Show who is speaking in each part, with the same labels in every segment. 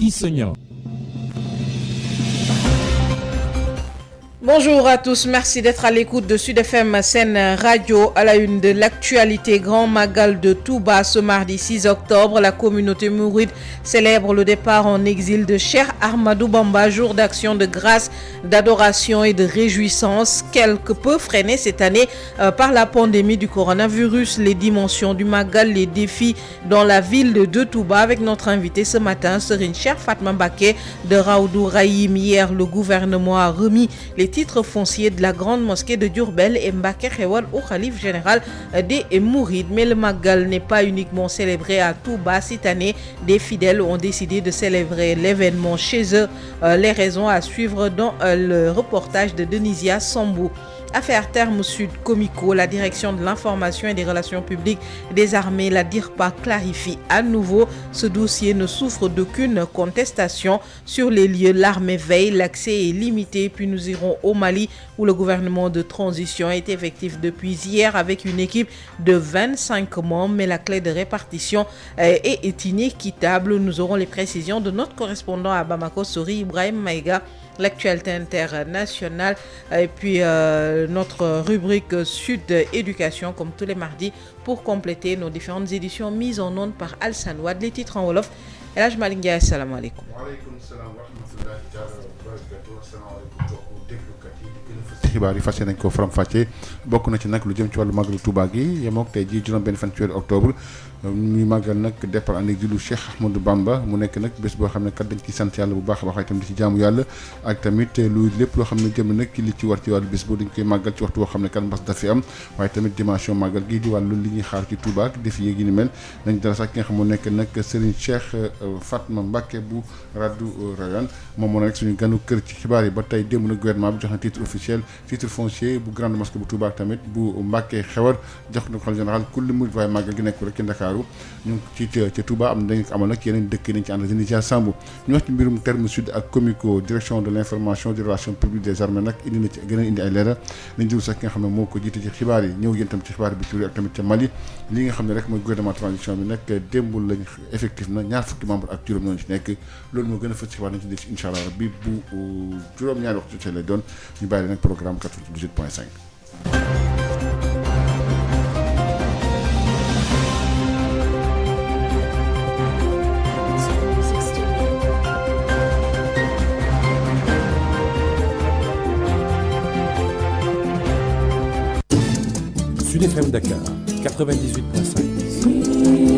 Speaker 1: Issegna.
Speaker 2: Bonjour à tous, merci d'être à l'écoute de Sud FM Sen Radio. À la une de l'actualité, Grand Magal de Touba ce mardi 6 octobre. La communauté mouride célèbre le départ en exil de Cheikh Ahmadou Bamba, jour d'action de grâce, d'adoration et de réjouissance. Quelque peu freiné cette année par la pandémie du coronavirus, les dimensions du Magal, les défis dans la ville de Touba. Avec notre invité ce matin, Serigne Cheikh Fatma Mbacké de Raoudou Rahim. Hier, le gouvernement a remis les titres fonciers de la grande mosquée de Diourbel et Mbacké Xewal au khalife général des Mourides. Mais le Magal n'est pas uniquement célébré à Touba. Cette année, des fidèles ont décidé de célébrer l'événement chez eux. Les raisons à suivre dans le reportage de Denisia Sambou. Affaire Terme Sud Comico, la direction de l'information et des relations publiques des armées, la DIRPA, clarifie à nouveau ce dossier ne souffre d'aucune contestation. Sur les lieux, l'armée veille, l'accès est limité. Puis nous irons au Mali où le gouvernement de transition est effectif depuis hier avec une équipe de 25 membres, mais la clé de répartition est inéquitable. Nous aurons les précisions de notre correspondant à Bamako, Sori Ibrahim Maïga. L'actualité internationale et puis notre rubrique Sud Éducation comme tous les mardis pour compléter nos différentes éditions mises en onde par Alsan Wad. Les titres en wolof. El Hadj Malick Ndiaye, asalaamaaleykum.
Speaker 3: waaleykum salaam wa rahmatullahi taala wa barakatuh. Asalaamaaleykum mbokku déglukat yi di gën a fës ci xibaar yi fas yéene nañ ko faram-fàccee bokk na ci nag lu jëm ci wàllu màggalu Touba gi yemook tey jii juróom benn fan ci weeru octobre ñuy màggal nag départ en exil lu Cheikh Ahmadou Bamba mu nekk nag bés boo xam ne kat dañ ci sant yàlla bu baax a baax itam di ci jaamu yàlla ak tamit lu lépp loo xam ne jëm nag li ci war ci wàllu bés boobu dañ koy màggal ci waxtu boo xam ne kat mbas daf fi am waaye tamit dimension màggal gi di wàllu li ñuy xaar ci Touba ak défi yi ni mel nañ dara sax ki nga xam moo nekk nag Serigne Cheikh Fatma Mbacké bu Raoudou Rahim moom moo nekk suñu ganu kër ci xibaar yi ba tey démb nag gouvernement bi jox na titre officiel titre foncier bu grande mosquée bu Touba ak tamit bu Mbacké Xewar jox na ko xalifa général kulli murid waaye màggal gi nekk rek ci Ndakaaru ñu ci ca Touba am dañ ko amal nag yeneen dëkk nañ ci ànd Denisia Sambou ñu wax ci mbirum Terme Sud ak Comico direction de l'information des relations publiques des armées nag indi na ci gën a indi ay leeral lañ jël sax ki nga xam ne moo ko jiite ci xibaar yi ñëw yéen tam ci xibaar bi ci ak tamit ca Mali li nga xam ne rek mooy gouvernement transition bi nag démbul lañ effectif na ñaar fukki membre ak juróom ñoo ci nekk loolu moo gën a fës ci xibaar nañ ci def incha allah rabbi bu juróom-ñaari waxtu ci lay doon ñu bàyyi nag programme 98.5.
Speaker 1: Sud FM Dakar, 98.5.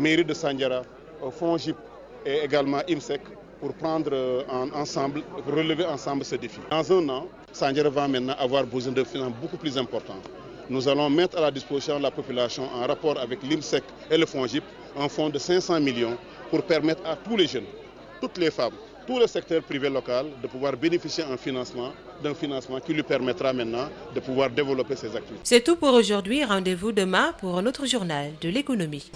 Speaker 4: mairie de Sandiara, FONGIP et également IMSEC pour prendre pour relever ensemble ce défi. Dans un an, Sandiara va maintenant avoir besoin de finances beaucoup plus importantes. Nous allons mettre à la disposition de la population, en rapport avec l'IMSEC et le FONGIP, un fonds de 500 millions pour permettre à tous les jeunes, toutes les femmes, tout le secteur privé local de pouvoir bénéficier d'un financement qui lui permettra maintenant de pouvoir développer ses activités.
Speaker 5: C'est tout pour aujourd'hui. Rendez-vous demain pour un autre journal de l'économie.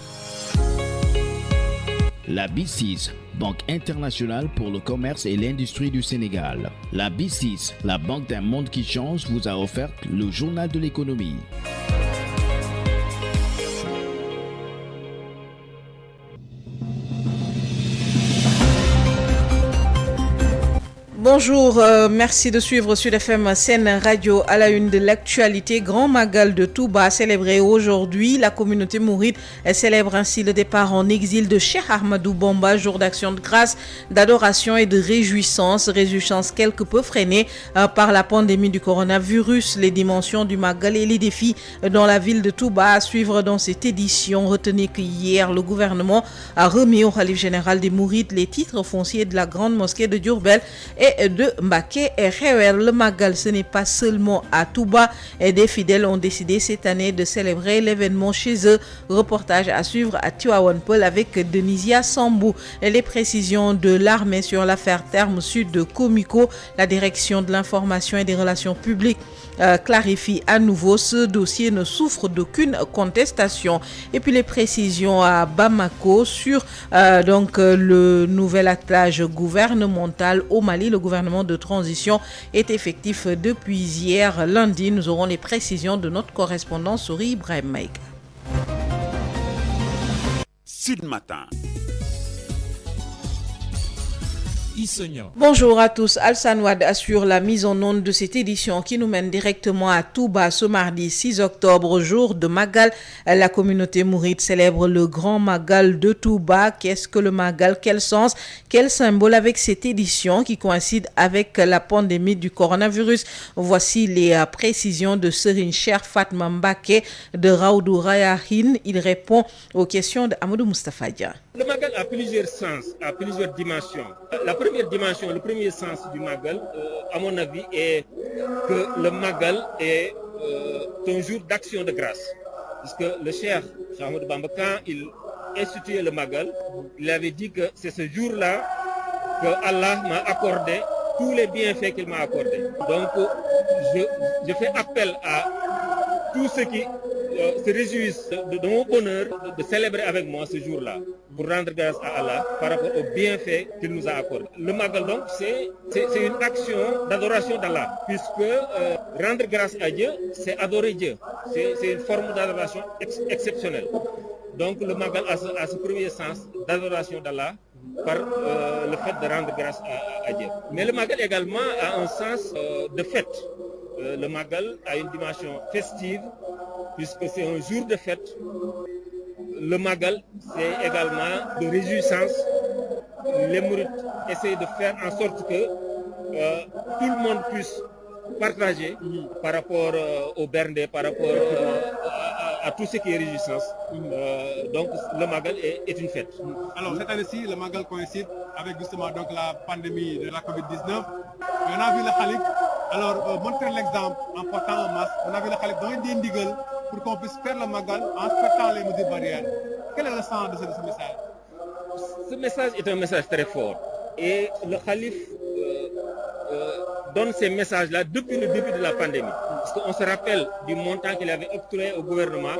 Speaker 6: La B6, Banque internationale pour le commerce et l'industrie du Sénégal. La B6, la banque d'un monde qui change, vous a offert le journal de l'économie.
Speaker 2: Bonjour, merci de suivre Sud FM Sen Radio à la une de l'actualité. Grand Magal de Touba célébré aujourd'hui. La communauté mouride célèbre ainsi le départ en exil de Cheikh Ahmadou Bamba, jour d'action de grâce, d'adoration et de réjouissance. Réjouissance quelque peu freinée par la pandémie du coronavirus. Les dimensions du Magal et les défis dans la ville de Touba à suivre dans cette édition. Retenez que hier, le gouvernement a remis au khalife général des Mourides les titres fonciers de la grande mosquée de Diourbel et de Mbacké et Xewel. Le Magal, ce n'est pas seulement à Touba, et des fidèles ont décidé cette année de célébrer l'événement chez eux. Reportage à suivre à Tivaouane Peulh avec Denisia Sambou. Et les précisions de l'armée sur l'affaire Terme Sud de Comico. La direction de l'information et des relations publiques clarifie à nouveau, ce dossier ne souffre d'aucune contestation. Et puis les précisions à Bamako sur le nouvel attelage gouvernemental au Mali. Le gouvernement de transition est effectif depuis hier lundi. Nous aurons les précisions de notre correspondant Souri Ibrahim Maïga.
Speaker 7: Sud Matin.
Speaker 2: Bonjour à tous. Alsan Wad assure la mise en onde de cette édition qui nous mène directement à Touba ce mardi 6 octobre, jour de Magal. La communauté mouride célèbre le grand Magal de Touba. Qu'est-ce que le Magal? Quel sens? Quel symbole avec cette édition qui coïncide avec la pandémie du coronavirus? Voici les précisions de Serigne Cheikh Fatma Mbacké de Raoudou Rayahin. Il répond aux questions de Amadou Moustapha Dia.
Speaker 8: Le Magal a plusieurs sens, a plusieurs dimensions. La première dimension, le premier sens du Magal, à mon avis, est que le Magal est un jour d'action de grâce. Puisque le Cheikh Ahmadou Bamba, quand il instituait le Magal, il avait dit que c'est ce jour-là que Allah m'a accordé tous les bienfaits qu'il m'a accordés. Donc, je fais appel à tous ceux qui se réjouissent de mon bonheur de célébrer avec moi ce jour-là pour rendre grâce à Allah par rapport aux bienfaits qu'il nous a accordés. Le Magal donc c'est une action d'adoration d'Allah puisque rendre grâce à Dieu c'est adorer Dieu. C'est une forme d'adoration exceptionnelle. Donc le Magal a ce premier sens d'adoration d'Allah par le fait de rendre grâce à Dieu. Mais le Magal également a un sens de fête. Le Magal a une dimension festive puisque c'est un jour de fête. Le Magal, c'est également de réjouissance. Les Mourides essayent de faire en sorte que tout le monde puisse partager par rapport au Berndé, par rapport à tout ce qui est réjouissance. Donc le Magal est une fête.
Speaker 9: Alors cette année-ci, le Magal coïncide avec justement donc la pandémie de la Covid-19. On a vu le Khalife, alors montrer l'exemple en portant un masque. On a vu le Khalife donner des ndigal pour qu'on puisse faire le Magal en respectant les mesures barrières. Quel est le sens de ce message?
Speaker 8: Ce message est un message très fort. Et le Khalife donne ces messages-là depuis le début de la pandémie. Parce qu'on se rappelle du montant qu'il avait octroyé au gouvernement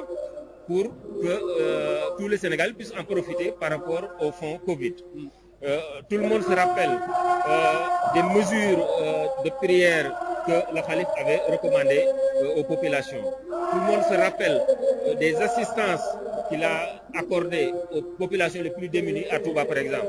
Speaker 8: pour que tous les Sénégalais puissent en profiter par rapport au fonds Covid. Tout le monde se rappelle des mesures de prière que le Khalife avait recommandées aux populations. Tout le monde se rappelle des assistances qu'il a accordées aux populations les plus démunies à Touba par exemple.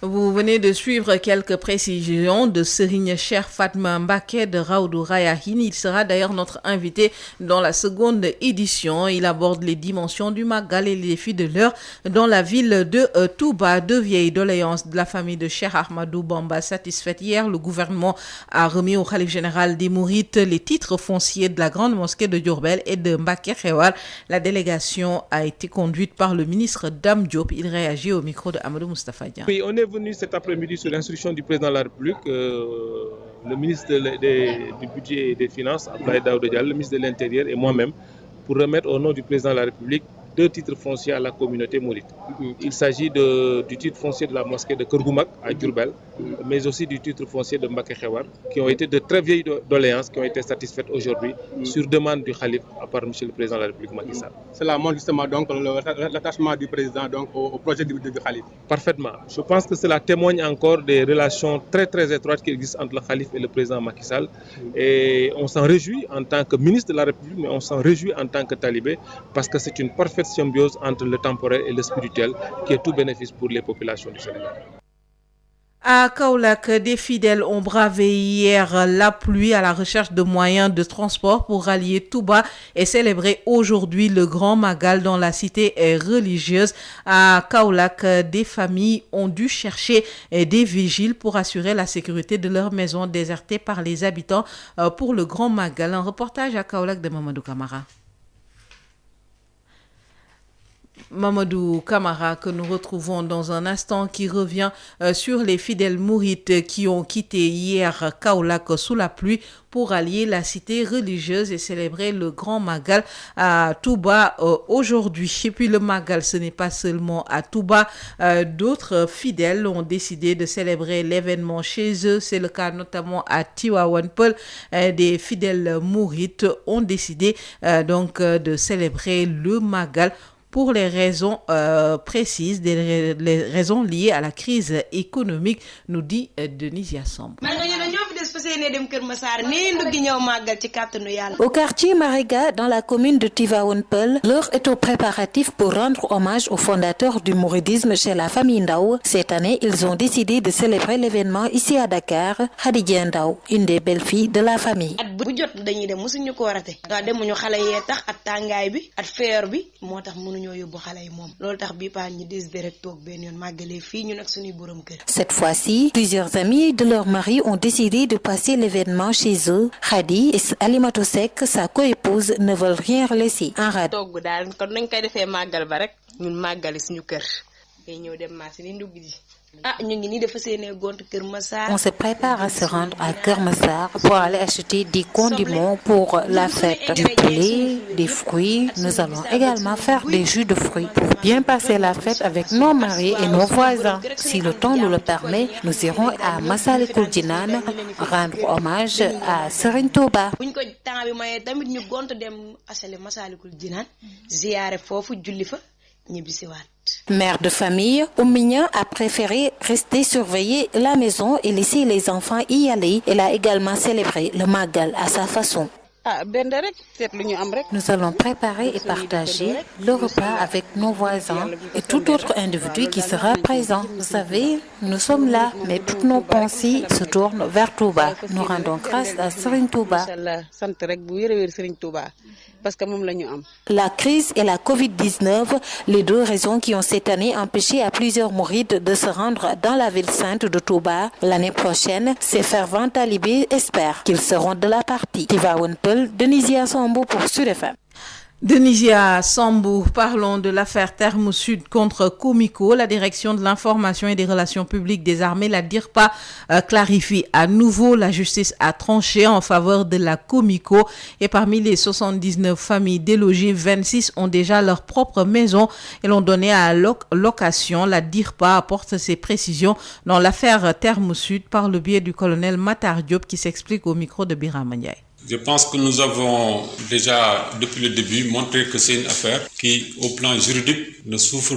Speaker 2: Vous venez de suivre quelques précisions de Serigne Cheikh Fatma Mbacké de Rawdu Rayaahin. Il sera d'ailleurs notre invité dans la seconde édition. Il aborde les dimensions du Magal et les défis de l'heure dans la ville de Touba. Deux vieilles doléances de la famille de Cheikh Ahmadou Bamba satisfaites hier. Le gouvernement a remis au khalife général des Mourides les titres fonciers de la grande mosquée de Diourbel et de Mbacké Xewar. La délégation a été conduite par le ministre Dame Diop. Il réagit au micro de Amadou Moustapha Dia.
Speaker 8: Oui, on est venu cet après-midi sur l'instruction du président de la République, le ministre du budget et des finances, Abdoulaye Daouda Diallo, le ministre de l'Intérieur et moi-même, pour remettre au nom du président de la République 2 titres fonciers à la communauté mouride. Il s'agit du titre foncier de la mosquée de Keur Goumak à Diourbel, mais aussi du titre foncier de Mbacké Xewar, qui ont été de très vieilles doléances qui ont été satisfaites aujourd'hui sur demande du khalife par M. le président de la République Macky Sall.
Speaker 9: Cela montre justement donc l'attachement du président donc au projet du khalife.
Speaker 8: Parfaitement. Je pense que cela témoigne encore des relations très très étroites qui existent entre le khalife et le président Macky Sall. Et on s'en réjouit en tant que ministre de la République, mais on s'en réjouit en tant que talibé, parce que c'est une parfaite symbiose entre le temporel et le spirituel qui est tout bénéfice pour les populations du Sénégal.
Speaker 2: À Kaolack, des fidèles ont bravé hier la pluie à la recherche de moyens de transport pour rallier Touba et célébrer aujourd'hui le Grand Magal dans la cité religieuse. À Kaolack, des familles ont dû chercher des vigiles pour assurer la sécurité de leurs maisons désertées par les habitants pour le Grand Magal. Un reportage à Kaolack de Mamadou Camara. Mamadou Camara, que nous retrouvons dans un instant, qui revient sur les fidèles mourides qui ont quitté hier Kaolack sous la pluie pour allier la cité religieuse et célébrer le Grand Magal à Touba aujourd'hui. Et puis le Magal, ce n'est pas seulement à Touba. D'autres fidèles ont décidé de célébrer l'événement chez eux. C'est le cas notamment à Tivaouane Peulh. Des fidèles mourides ont décidé donc de célébrer le Magal pour les raisons précises, les raisons liées à la crise économique, nous dit Denisia Samb.
Speaker 10: Au quartier Mariga, dans la commune de Tivaouane Peulh, l'heure est aux préparatifs pour rendre hommage aux fondateurs du mouridisme chez la famille Ndao. Cette année, ils ont décidé de célébrer l'événement ici à Dakar. Khadija Ndao, une des belles filles de la famille. Cette fois-ci, plusieurs amis de leur mari ont décidé de passer l'événement chez eux. Khadi et Alimatou Seck, sa co-épouse, ne veulent rien laisser en rade. On se prépare à se rendre à Keur Massar pour aller acheter des condiments pour la fête. Du poulet, des fruits. Nous allons également faire des jus de fruits pour bien passer la fête avec nos maris et nos voisins. Si le temps nous le permet, nous irons à Massalikul Jinan rendre hommage à Serigne Touba. Mère de famille, Ouminia a préféré rester surveiller la maison et laisser les enfants y aller. Elle a également célébré le Magal à sa façon. Nous allons préparer et partager le repas avec nos voisins et tout autre individu qui sera présent. Vous savez, nous sommes là, mais toutes nos pensées se tournent vers Touba. Nous rendons grâce à Serigne Touba. La crise et la Covid-19, les deux raisons qui ont cette année empêché à plusieurs mourides de se rendre dans la ville sainte de Touba. L'année prochaine, ces fervents talibés espèrent qu'ils seront de la partie. Tivaouane Peulh, Denisia Samb pour Sud FM.
Speaker 2: Denisia Sambou, parlons de l'affaire Terme Sud contre Comico. La direction de l'information et des relations publiques des armées, la DIRPA, clarifie à nouveau. La justice a tranché en faveur de la Comico et parmi les 79 familles délogées, 26 ont déjà leur propre maison et l'ont donnée à location. La DIRPA apporte ses précisions dans l'affaire Terme Sud par le biais du colonel Matar Diop qui s'explique au micro de Birama Ndiaye.
Speaker 11: Je pense que nous avons déjà, depuis le début, montré que c'est une affaire qui, au plan juridique, ne souffre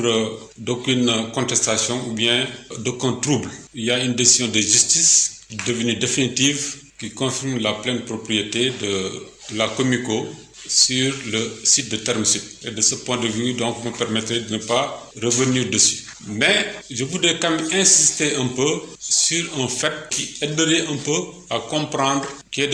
Speaker 11: d'aucune contestation ou bien d'aucun trouble. Il y a une décision de justice devenue définitive qui confirme la pleine propriété de la Comico sur le site de Terme Sud. Et de ce point de vue, donc, me permettrait de ne pas revenir dessus. Mais je voudrais quand même insister un peu sur un fait qui aiderait un peu à comprendre, qui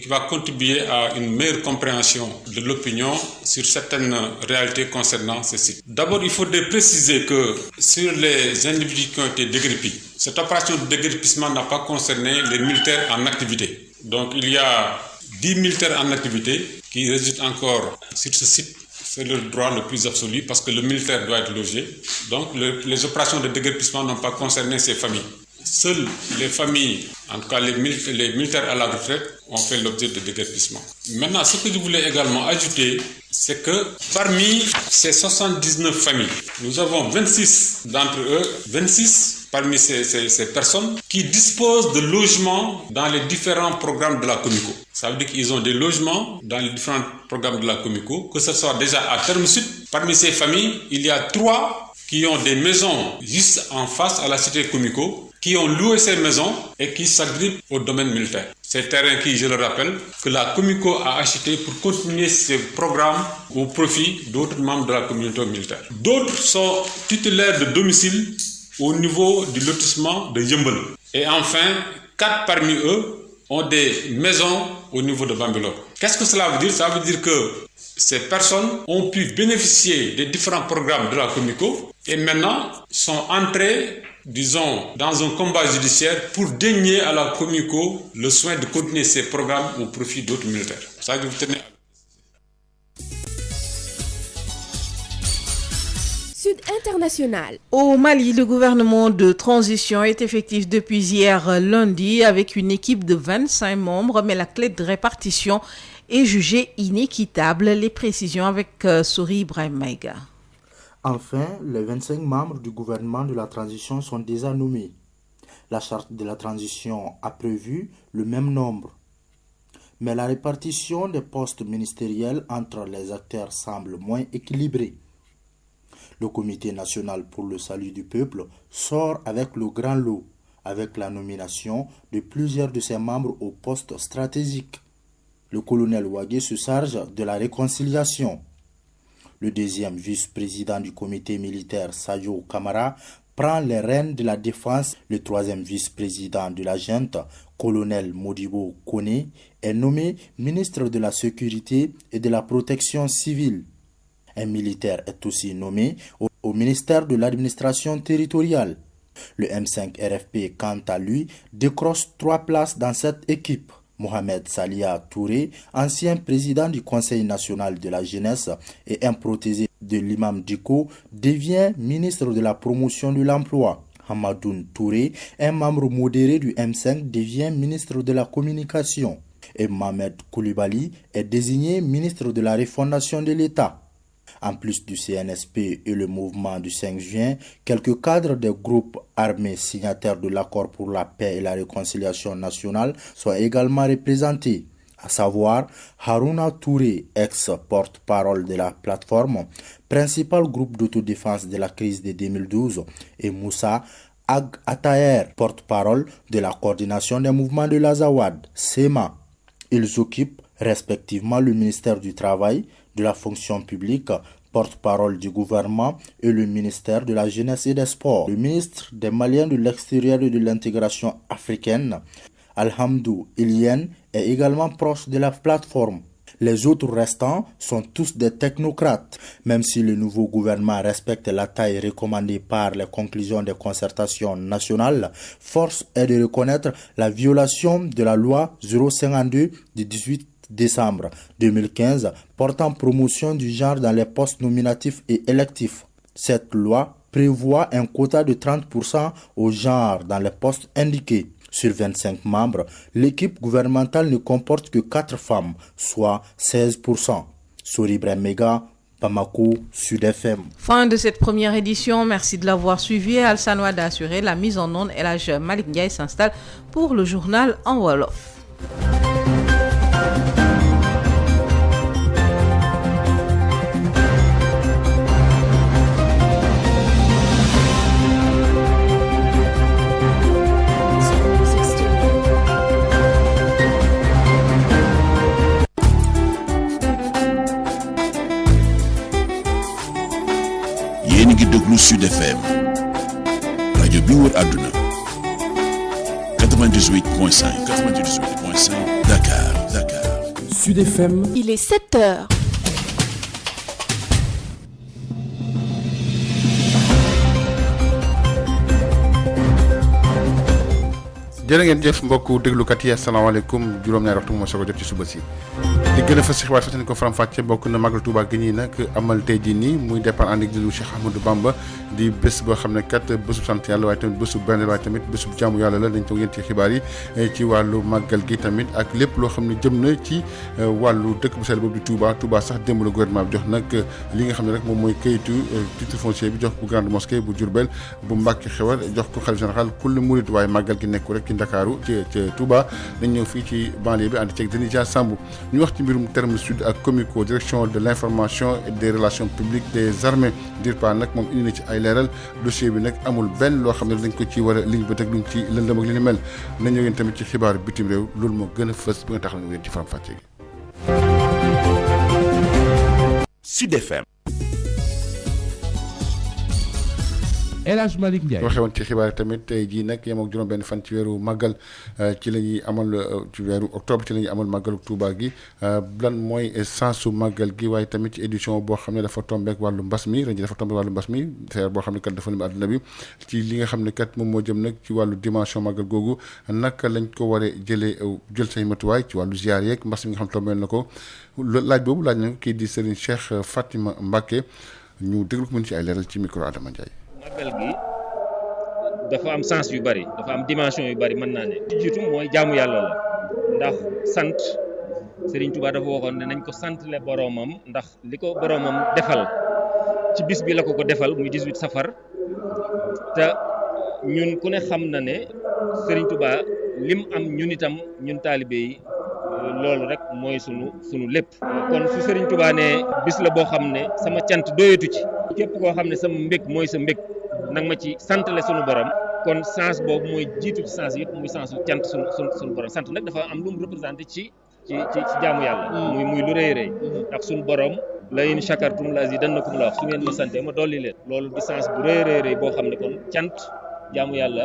Speaker 11: va contribuer à une meilleure compréhension de l'opinion sur certaines réalités concernant ces sites. D'abord, il faudrait préciser que sur les individus qui ont été déguerpis, cette opération de déguerpissement n'a pas concerné les militaires en activité. Donc il y a 10 militaires en activité qui résident encore sur ce site. C'est le droit le plus absolu parce que le militaire doit être logé. Donc les opérations de déguerpissement n'ont pas concerné ces familles. Seules les familles, en tout cas les militaires à la retraite, ont fait l'objet de déguerpissement. Maintenant, ce que je voulais également ajouter, c'est que parmi ces 79 familles, nous avons 26 d'entre eux, 26 parmi ces personnes qui disposent de logements dans les différents programmes de la Comico. Ça veut dire qu'ils ont des logements dans les différents programmes de la Comico, que ce soit déjà à Terme Sud. Parmi ces familles, il y a 3 qui ont des maisons juste en face à la cité Comico, qui ont loué ces maisons et qui s'agrippent au domaine militaire. Ces terrains qui, je le rappelle, que la Comico a acheté pour continuer ces programmes au profit d'autres membres de la communauté militaire. D'autres sont titulaires de domicile au niveau du lotissement de Yeumbeul. Et enfin, 4 parmi eux ont des maisons au niveau de Bambilor. Qu'est-ce que cela veut dire? Ça veut dire que ces personnes ont pu bénéficier des différents programmes de la Comico et maintenant sont entrées, disons, dans un combat judiciaire pour dénier à la Comico le soin de continuer ces programmes au profit d'autres militaires. Ça veut dire que vous tenez...
Speaker 12: Sud International.
Speaker 2: Au Mali, le gouvernement de transition est effectif depuis hier lundi avec une équipe de 25 membres, mais la clé de répartition est jugée inéquitable. Les précisions avec Souri Ibrahim Maïga.
Speaker 13: Enfin, les 25 membres du gouvernement de la transition sont déjà nommés. La charte de la transition a prévu le même nombre. Mais la répartition des postes ministériels entre les acteurs semble moins équilibrée. Le Comité national pour le salut du peuple sort avec le grand lot, avec la nomination de plusieurs de ses membres aux postes stratégiques. Le colonel Ouagué se charge de la réconciliation. Le deuxième vice-président du comité militaire, Sadio Kamara, prend les rênes de la défense. Le troisième vice-président de la junte, colonel Modibo Koné, est nommé ministre de la Sécurité et de la Protection civile. Un militaire est aussi nommé au ministère de l'administration territoriale. Le M5 RFP, quant à lui, décroche 3 places dans cette équipe. Mohamed Salia Touré, ancien président du Conseil national de la jeunesse et un protégé de l'imam Diko, devient ministre de la promotion de l'emploi. Hamadoun Touré, un membre modéré du M5, devient ministre de la communication. Et Mohamed Koulibaly est désigné ministre de la refondation de l'État. En plus du CNSP et le mouvement du 5 juin, quelques cadres des groupes armés signataires de l'accord pour la paix et la réconciliation nationale sont également représentés, à savoir Harouna Touré, ex-porte-parole de la plateforme, principal groupe d'autodéfense de la crise de 2012, et Moussa Ag Ataher, porte-parole de la coordination des mouvements de l'Azawad, SEMA. Ils occupent respectivement le ministère du Travail, de la fonction publique, porte-parole du gouvernement et le ministère de la Jeunesse et des Sports. Le ministre des Maliens de l'extérieur et de l'intégration africaine, Alhamdou Ilien, est également proche de la plateforme. Les autres restants sont tous des technocrates. Même si le nouveau gouvernement respecte la taille recommandée par les conclusions des concertations nationales, force est de reconnaître la violation de la loi 052 du 18 décembre 2015 portant promotion du genre dans les postes nominatifs et électifs. Cette loi prévoit un quota de 30% au genre dans les postes indiqués. Sur 25 membres, l'équipe gouvernementale ne comporte que 4 femmes, soit 16%. Souri Ibrahim Maïga, Bamako, Sud FM.
Speaker 2: Fin de cette première édition. Merci de l'avoir suivi. Alsan Wade a assuré la mise en onde. Elhadj Malick Ndiaye s'installe pour le journal en Wolof.
Speaker 7: ngi déglu Sud FM rajo bi wër àdduna 98.5 Dakar.
Speaker 1: Sud FM.
Speaker 12: Il est 7 heures.
Speaker 3: jërë ngeen jëf mbokku déglukat yi asalaamaaleykum juróom-ñaari waxtu moo soog a jot ci suba si li gën a fës si xibaar fas ko faram-fàcce bokk na Magal Touba gi ñii nag amal tey jii nii muy départ en exil Cheikh Ahmadou Bamba di bés boo xam ne kat bésub sant yàlla waaye tamit bésub benn waaye tamit bésub jaamu yàlla la dañ toog yéen ci xibaar yi ci wàllu màggal gi tamit ak lépp loo xam ne jëm na ci wàllu dëkk bu sell boobu di Touba sax démb la gouvernement bi jox nag li nga xam ne rek moom mooy kayitu titre foncier bi jox ko grande mosquée bu Diourbel bu Mbàkke Xewar jox ko xalif général kulli murid waaye màggal gi nekku rek ci Ndakaaru ci Touba dañ ñëw fii ci banlieue bi ànd ceeg Denisia Samb ñu wax ci mbirum terme sud ak Comico direction de l'information et des relations publiques des armées DIRPA nag moom indi na ci ay leeral dossier bi nag amul benn loo xam ne dañ ko ci war a liñ ba teg luñ ci lëndëm ak li ni mel na ñëw yéen tamit ci xibaaru bitim réew loolu moo gën a fës bi nga tax na ngeen ci faram-fàcce gi.
Speaker 7: Sud FM.
Speaker 1: El Hadj Malick Ndiaye
Speaker 3: waxee woon ci xibaar tamit tey jii nag yem ak juróom-benn fan ci weeru màggal ci la ñuy amal ci weeru octobre ci la ñuy amal màggalu Touba gi lan mooy sensu màggal gi waaye tamit ci édition boo xam ne dafa tombé ak wàllu mbas mi ren ji dafa tombé wàllu mbas mi feer boo xam ne kat dafa lim àdduna bi ci li nga xam ne kat moom moo jëm nag ci wàllu dimension màggal googu naka lañ ko waree jël say matuwaay ci wàllu ziar yeeg mbas mi nga xam tombé na ko laaj boobu laaj na kii di Serigne Cheikh Fatima Mbacké ñu déglu ko mën ci ay leeral ci micro Adama Ndiaye.
Speaker 8: màggal gi dafa am sens yu bari dafa am dimension yu bari mën naa ne ci jiitu mooy jaamu yàlla la ndax sant Serigne Touba dafa waxoon ne nañ ko santle boroomam ndax li ko boroomam defal ci bis bi la ko defal muy 18 safar te ñun ku ne xam na ne Serigne Touba lim am ñun itam ñun taalibe yi loolu rek mooy sunu lépp kon su Serigne Touba ne bis la boo xam ne sama cant doyatu ci képp koo xam ne sama mbég mooy sa mbég nag ma ci santale sunu borom kon sens boobu mooy jiitu ci sens yëpp muy sensu cant sunu borom sant nag dafa am lu mu représenté ci jaamu yàlla muy lu rëy rëy ndax sunu borom la in shakartum la azidannakum la wax su ngeen ma sante ma dolli leen loolu di sens bu rëy boo xam ne kon cant jaamu yàlla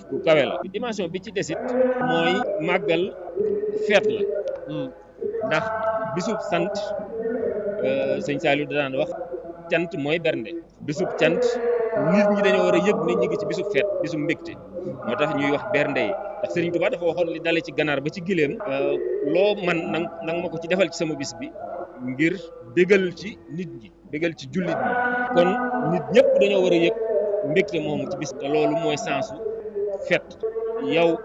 Speaker 8: bu kawe la dimension bi ci desit mooy màggal feet la ndax bisub sant sëñ Saliou daan wax cant mooy bernde bisub cant nit ñi dañoo war a yëg ne ñu ngi ci bisub feet bisub mbégte moo tax ñuy wax bernde yi ndax Serigne Touba dafa waxoon li dale ci ganaar ba ci gileem loo man nang ma ko ci defal ci sama bis bi ngir bégal ci nit ñi bégal ci jullit ñi kon nit ñëpp dañoo war a yëg mbégte moomu ci bis te loolu mooy sensu feet yow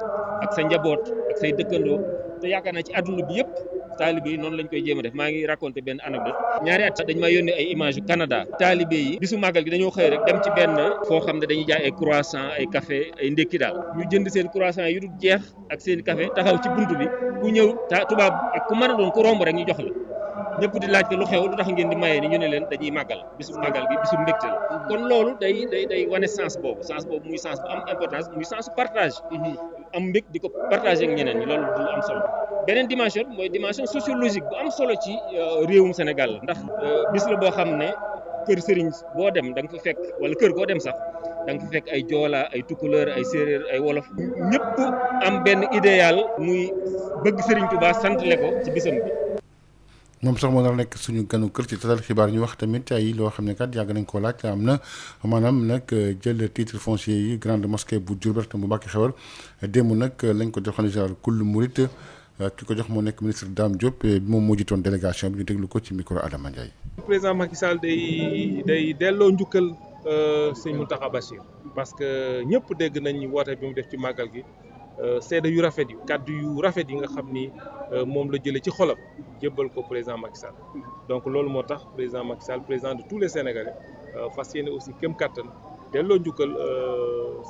Speaker 8: ak sa njaboot ak say dëkkandoo te yaakaar naa ci àdduna bi yëpp taalibe yi noonu lañ koy jéem a def maa ngi raconté benn anecdote ñaari at dañ ma yónnee ay image yu Canada taalibe yi bisu màggal gi dañoo xëy rek dem ci benn foo xam ne dañuy jaay ay croissant ay café ay ndékki daal ñu jënd seen croissant yu dul jeex ak seen café taxaw ci bunt bi ku ñëw tubaab ak ku mën a doon ku romb rek ñu jox la ñëpp di laajte lu xew lu tax ngeen di mayee ni ñu ne leen dañuy màggal bisu màggal gi bisu mbégte la kon loolu day wane sens boobu muy sens bu am importance muy sens partage am mbég di ko partager ak ñeneen ñi loolu du am solo beneen dimension mooy dimension sociologique bu am solo ci réewum Sénégal la ndax bis la boo xam ne kër sëriñ boo dem da nga fa fekk wala kër goo dem sax da nga fa fekk ay joola ay tukuleur ay séeréer ay wolof ñëpp am benn idéal muy bëgg Serigne Touba santle ko ci bisam bi.
Speaker 3: moom sax moo nar nekk suñu ganu kër ci Tatal Xibaar ñu wax tamit ay loo xam ne kat yàgg nañ koo laaj am na maanaam nag jël titre foncier yi grande mosquée bu Diourbel te mu Mbàkke Xewar démb nag lañ ko jox général kullu murit ki ko jox moo nekk ministre Dame Diop moom moo jiitoon délégation bi ñu déglu ko ci micro Adama Ndiaye.
Speaker 14: président Macky Sall day delloo njukkal sëñ Mountakha Bachir parce que ñëpp dégg nañ woote bi mu def ci màggal gi seede yu rafet yi kàddu yu rafet yi nga xam ni moom la jëlee ci xolam jébbal ko président Macky Sall donc loolu moo tax président Macky Sall président de tous les Sénégalais fas yéene aussi kem kattan delloo njukkal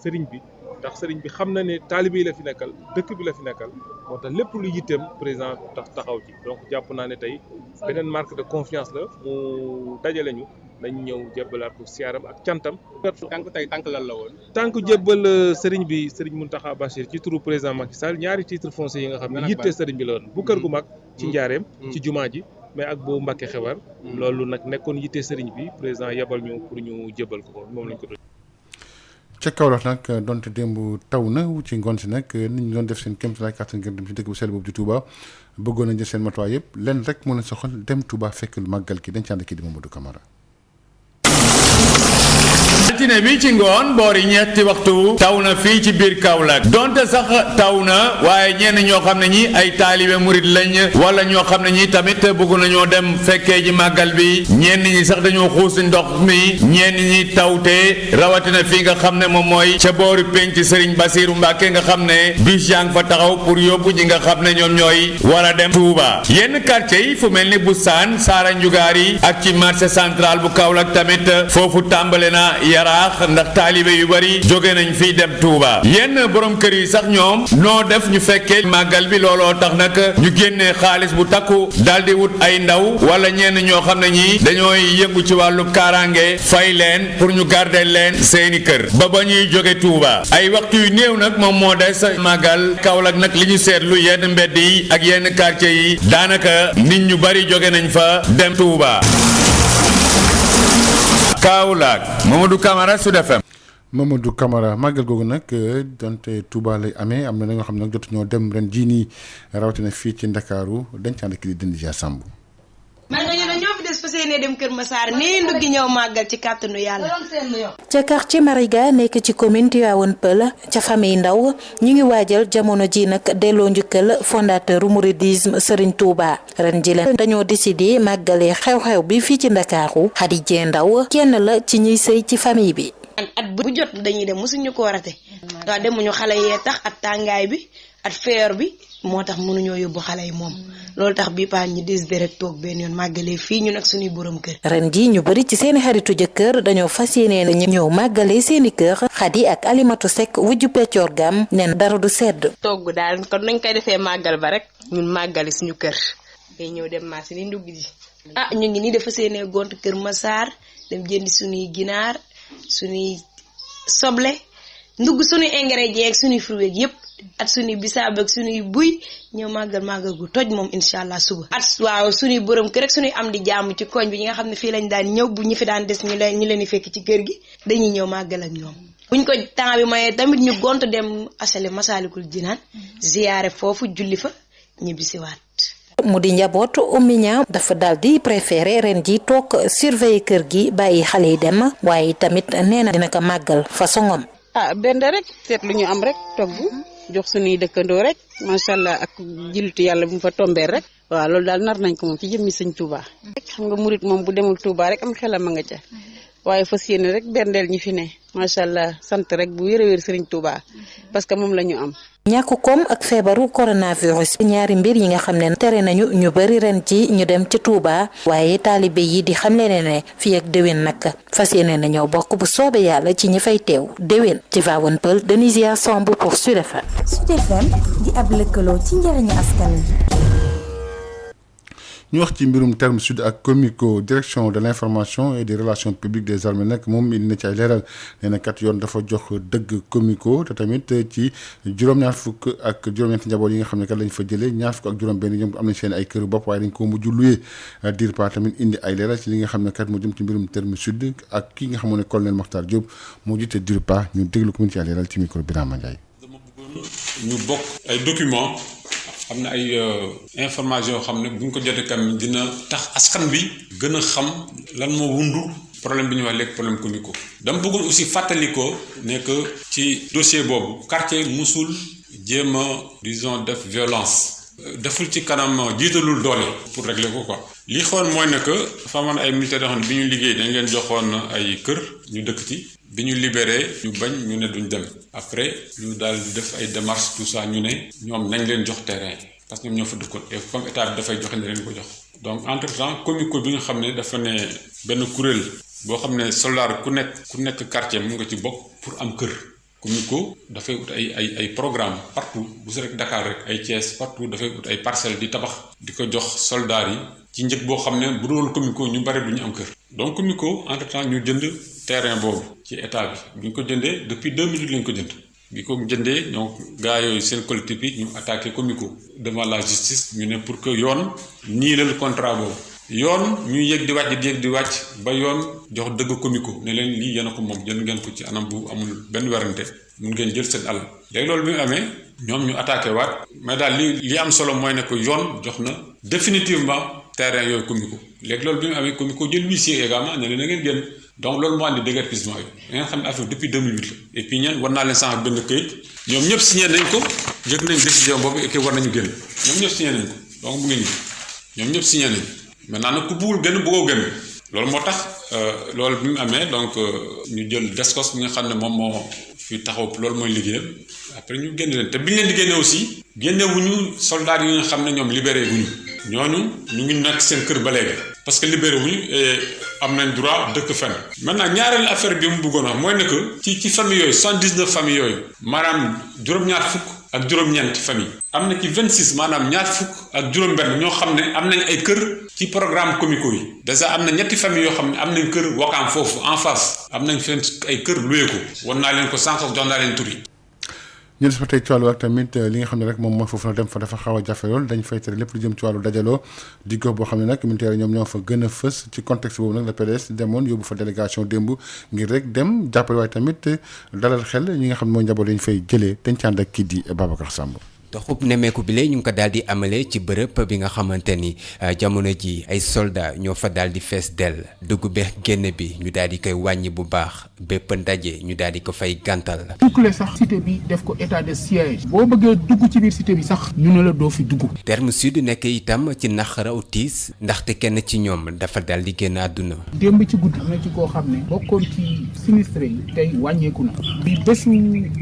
Speaker 14: sëriñ bi ndax sëriñ bi xam na ne taalibe yi la fi nekkal dëkk bi la fi nekkal moo tax lépp lu yitteem président taxaw ci donc jàpp naa ne tey beneen marque de confiance la mu dajale ñu nañ ñëw jébbalaat ko siyaaram ak cantam.
Speaker 9: tànk lan la woon.
Speaker 14: tànk jébbal sëriñ bi sëriñ Mountakha Bachir ci turu président Macky Sall ñaari titre foncier yi nga xam ne yitte sëriñ bi la woon bu kër gu mag ci njaareem ci jumaa ji mais ak boo Mbàkke Xewar loolu nag nekkoon yitte sëriñ bi président yebal ñu pour ñu jébal ko moom lañ ko doon.
Speaker 3: ca Kaolack nag donte démb taw na ci ngoon si nag nit ñi doon def seen kéemtalaay kàttan ngir dem ci dëkk bu sell boobu di Touba bëggoon nañ jël seen matuwaay yëpp lenn rek moo leen soxal dem Touba fekk lu màggal ki dañ ci ànd kii di Mamadou Camara.
Speaker 15: altine bi ci ngoon boori ñetti waxtu taw na fii ci biir Kaolack donte sax taw na waaye ñenn ñoo xam ne ñi ay taalibe murit lañ wala ñoo xam ne ñi tamit bëgg nañoo dem fekkee ji màggal bi ñenn ñi sax dañoo xuus ndox mi ñenn ñi tawte rawatina fii nga xam ne moom mooy ca boori penc Serigne Bassirou Mbacké nga xam ne bis yaa ngi fa taxaw pour yóbbu ñi nga xam ne ñoom ñooy war a dem Touba yenn quartier yi fu mel ni Boustaan Saara Njugaar yi ak ci marché central bu Kaolack tamit foofu tàmbale na yaraax ndax taalibe yu bari jóge nañ fii dem Touba yenn borom kër yi sax ñoom noo def ñu fekkee màggal bi looloo tax nag ñu génnee xaalis bu takku daldi wut ay ndaw wala ñenn ñoo xam ne ñi dañooy yëngu ci wàllu kaaraange fay leen pour ñu garder leen seeni kër ba ñuy jóge Touba ay waxtu yu néew nag moom moo des màggal Kaolack nag li ñu seetlu yenn mbedd yi ak yenn quartier yi daanaka nit ñu bari jóge nañ fa dem Touba. Kaolack Mamadou Camara Sud FM.
Speaker 3: Mamadou Camara màggal googu nag donte Touba lay amee am na ñoo xam ne nag jotu ñoo dem ren jii nii rawatina fii ci Ndakaaru dañ ci ànd ak di Dindi Samb.
Speaker 16: man nga ñu ne ñoo fi des fas yéene dem Kër Massar nii nduggi ñëw màggal ci kàttanu yàlla.
Speaker 10: ca quartier Mariga nekk ci commune Tivaouane Peulh ca famille Ndaw ñu ngi waajal jamono ji nag delloo njukkal fondateur mouridisme Serigne Touba ren ji la dañoo décidé màggalee xew-xew bi fii ci Ndakaaru Khady Dieng Ndaw kenn la ci ñuy sëy ci famille bi.
Speaker 16: at bu jot dañuy dem mosuñu ko rate waaw demuñu xale yee tax at tàngaay bi at feer bi moo tax mënuñoo yóbbu xale yi moom loolu tax bi paan ñi décidé rek toog benn yoon màggalee fii ñu nag suñuy borom kër.
Speaker 10: ren ji ñu bari ci seeni xaritu jëkkër dañoo fas yéene ñëw màggalee seeni kër Khady ak Alimatu Seck wujju peccoor gam nen dara du sedd.
Speaker 16: togg daal kon nañ koy defee màggal ba rek ñun màggali suñu kër day ñëw dem marché ni ndugg ji. ñu ngi nii dafa seenee gont Kër Massar dem jëndi suñuy ginaar suñuy soble ndugg suñuy ingrédients ak suñuy fruits yëpp at suñuy bisaab ak suñuy buy ñëw màggal gu toj moom incha allah suba. at waaw suñuy borom kër rek suñuy am di jàmm ci koñ bi ñi nga xam ne fii lañ daan ñëw bu ñu fi daan des ñu leen di fekk ci kër gi dañuy ñëw màggal ak ñoom. buñ ko temps bi mayee tamit ñu gont dem asale Masaalikul Jinaan ziyaare foofu julli fa ñibbisiwaat.
Speaker 10: mu di njabootu Oumy dafa daal di préféré ren ji toog surveiller kër gi bàyyi xale yi dem waaye tamit nee na dina ko màggal façon
Speaker 17: benn rek seet lu ñu am rek togg jox suñuy dëkkandoo rek macha allah ak jullitu yàlla bu mu fa tombee rek. waaw loolu daal nar nañ ko moom ci jëmmi sëñ Touba. xam nga murit moom bu demul Touba rek am xelam a nga ca waaye fas yéene rek berndeel ñi fi ne macha allah sant rek bu wér a wér sëriñ Touba parce que moom la ñu am.
Speaker 10: ñàkk koom ak feebaru coronavirus ñaari mbir yi nga xam ne tere nañu ñu bari ren ci ñu dem ci Touba waaye taalibe yi di xamle ne fii ak déwén nag fas yéene nañoo bokk bu soobee yàlla ci ñi fay teew déwén. Tivaouane Peulh Denisia Samb pour Sud FM.
Speaker 18: Sud FM di ab lëkkaloo ci njëriñu askan wi.
Speaker 3: ñu wax ci mbirum terme sud ak Comico direction de l'information et des relations publiques des armées nag moom indi na ci ay leeral nee na kat yoon dafa jox dëgg Comico te tamit ci juróom-ñaar fukk ak juróom-ñeenti njaboot yi nga xam ne kat lañ fa jëlee ñaar fukk ak juróom-benn ñoom am nañ seen ay këru bopp waaye dañ ko mujj luyee dir pa tamit indi ay leeral ci li nga xam ne kat moo jëm ci mbirum terme sud ak ki nga xamoon ne colonel Mokhtar Diop moo jiite dir pa ñu déglu ko mu ci ay leeral ci micro Birama Ndiaye.
Speaker 11: dama bëggoon ñu bokk ay documents. am na ay information yoo xam ne bu ñu ko jotee kam dina tax askan bi gën a xam lan moo wundu problème bi ñuy wax léegi problème Comico. dama bëggoon aussi fàttali ko ne que ci dossier boobu quartier musul jéem a disons def violence deful ci kanam jiitalul doole pour régler ko quoi. li xoon mooy ne que dafa amoon ay militaires yoo xam ne bi ñu liggéey dañ leen joxoon ay kër ñu dëkk ci. bi ñu libéré ñu bañ ñu ne duñ dem après ñu daal di def ay démarches tout ça ñu ne ñoom nañ leen jox terrain parce que ñoom ñoo fa dëkkoon et comme état bi dafay joxe ne leen ko jox. donc entre temps Comico bi nga xam ne dafa ne benn kuréel boo xam ne soldat ku nekk quartier mu nga ci bokk pour am kër Comico dafay ut ay programme partout bu si rek Dakar rek ay Thiès partout dafay ut ay parcelles di tabax di ko jox soldats yi ci njëg boo xam ne bu doon Comico ñu bari duñu am kër. donc Comico entre temps ñu jënd terrain boobu ci état bi bu ñu ko jëndee depuis 2008 lañ ko jënd bi ko jëndee ñoo gaa yooyu seen collectif bi ñu attaqué Comico devant la justice ñu ne pour que yoon nii la le contrat boobu yoon ñu yëg di wàcc ba yoon jox dëgg Comico ne leen lii yéen a ko moom jël ngeen ko ci anam bu amul benn werante mun ngeen jël seen alal léegi loolu bi mu amee ñoom ñu attaqué waat mais daal li am solo mooy ne ko yoon jox na définitivement terrain yooyu Comico léegi loolu bi mu amee Comico jël huissier également ne leen na ngeen génn donc loolu moo andi déguerpissement yi da ngeen xam ne affaire depuis 2008 la et puis ñeen war naa leen sànq benn këyit ñoom ñëpp signé nañ ko jël nañ décision boobu et que war nañu génn ñoom ñëpp signé nañ ko donc mu ngi nii ñoom ñëpp signé nañ maintenant nag ku bëggul génn bëggoo génn loolu moo tax loolu bi mu amee donc ñu jël Descos bi nga xam ne moom moo fi taxaw loolu mooy liggéeyam après ñu génn leen te bi ñu leen di génne aussi génnewuñu soldats yi nga xam ne ñoom libéré wuñu ñooñu ñu ngi nekk seen kër ba léegi parce que libéré wuñu et am nañ droit dëkk fenn maintenant ñaareelu affaire bi mu bëggoon wax mooy ne que ci famille yooyu 79 famille yooyu maanaam juróom-ñaar fukk ak juróom-ñeenti famille am na ci 26 maanaam ñaar fukk ak juróom-benn ñoo xam ne am nañ ay kër ci programme Comico yi déjà am na ñetti famille yoo xam ne am nañ kër Wakaam foofu en face am nañ fenn ay kër luye ko wan naa leen ko sànq jox naa leen tur yi
Speaker 3: ñu des ba tey ci wàllu ak tamit li nga xam ne rek moom mooy foofu nag dem fa dafa xaw a jafe lool dañ fay tere lépp lu jëm ci wàllu dajaloo di gox boo xam ne nag militaire ñoom ñoo fa gën a fës ci contexte boobu nag la PDS demoon yóbbu fa délégation démb ngir rek dem jàppale waaye tamit dalal xel ñi nga xam ne mooy njaboot yi ñu fay jëlee dañ ci ànd ak kii di Babacar Samb.
Speaker 19: doxub nemeeku bi ñu ngi ko daal di amale ci bërëb bi nga xamante ni jamono ji ay soldats ñoo fa daal di fees dell dugg beex génn bi ñu daal di koy wàññi bu baax bépp ndaje ñu daal di ko fay gàntal.
Speaker 20: boucler sax cité bi def ko état de siège boo bëggee dugg ci biir cité bi sax ñu ne la doo fi dugg.
Speaker 19: Terme Sud nekk itam ci naqaraw tiis ndaxte kenn ci ñoom dafa daal di génn àdduna.
Speaker 20: démb ci guddi am na ci koo xam ne bokkoon ci sinistré yi tey wàññeeku na bi bésu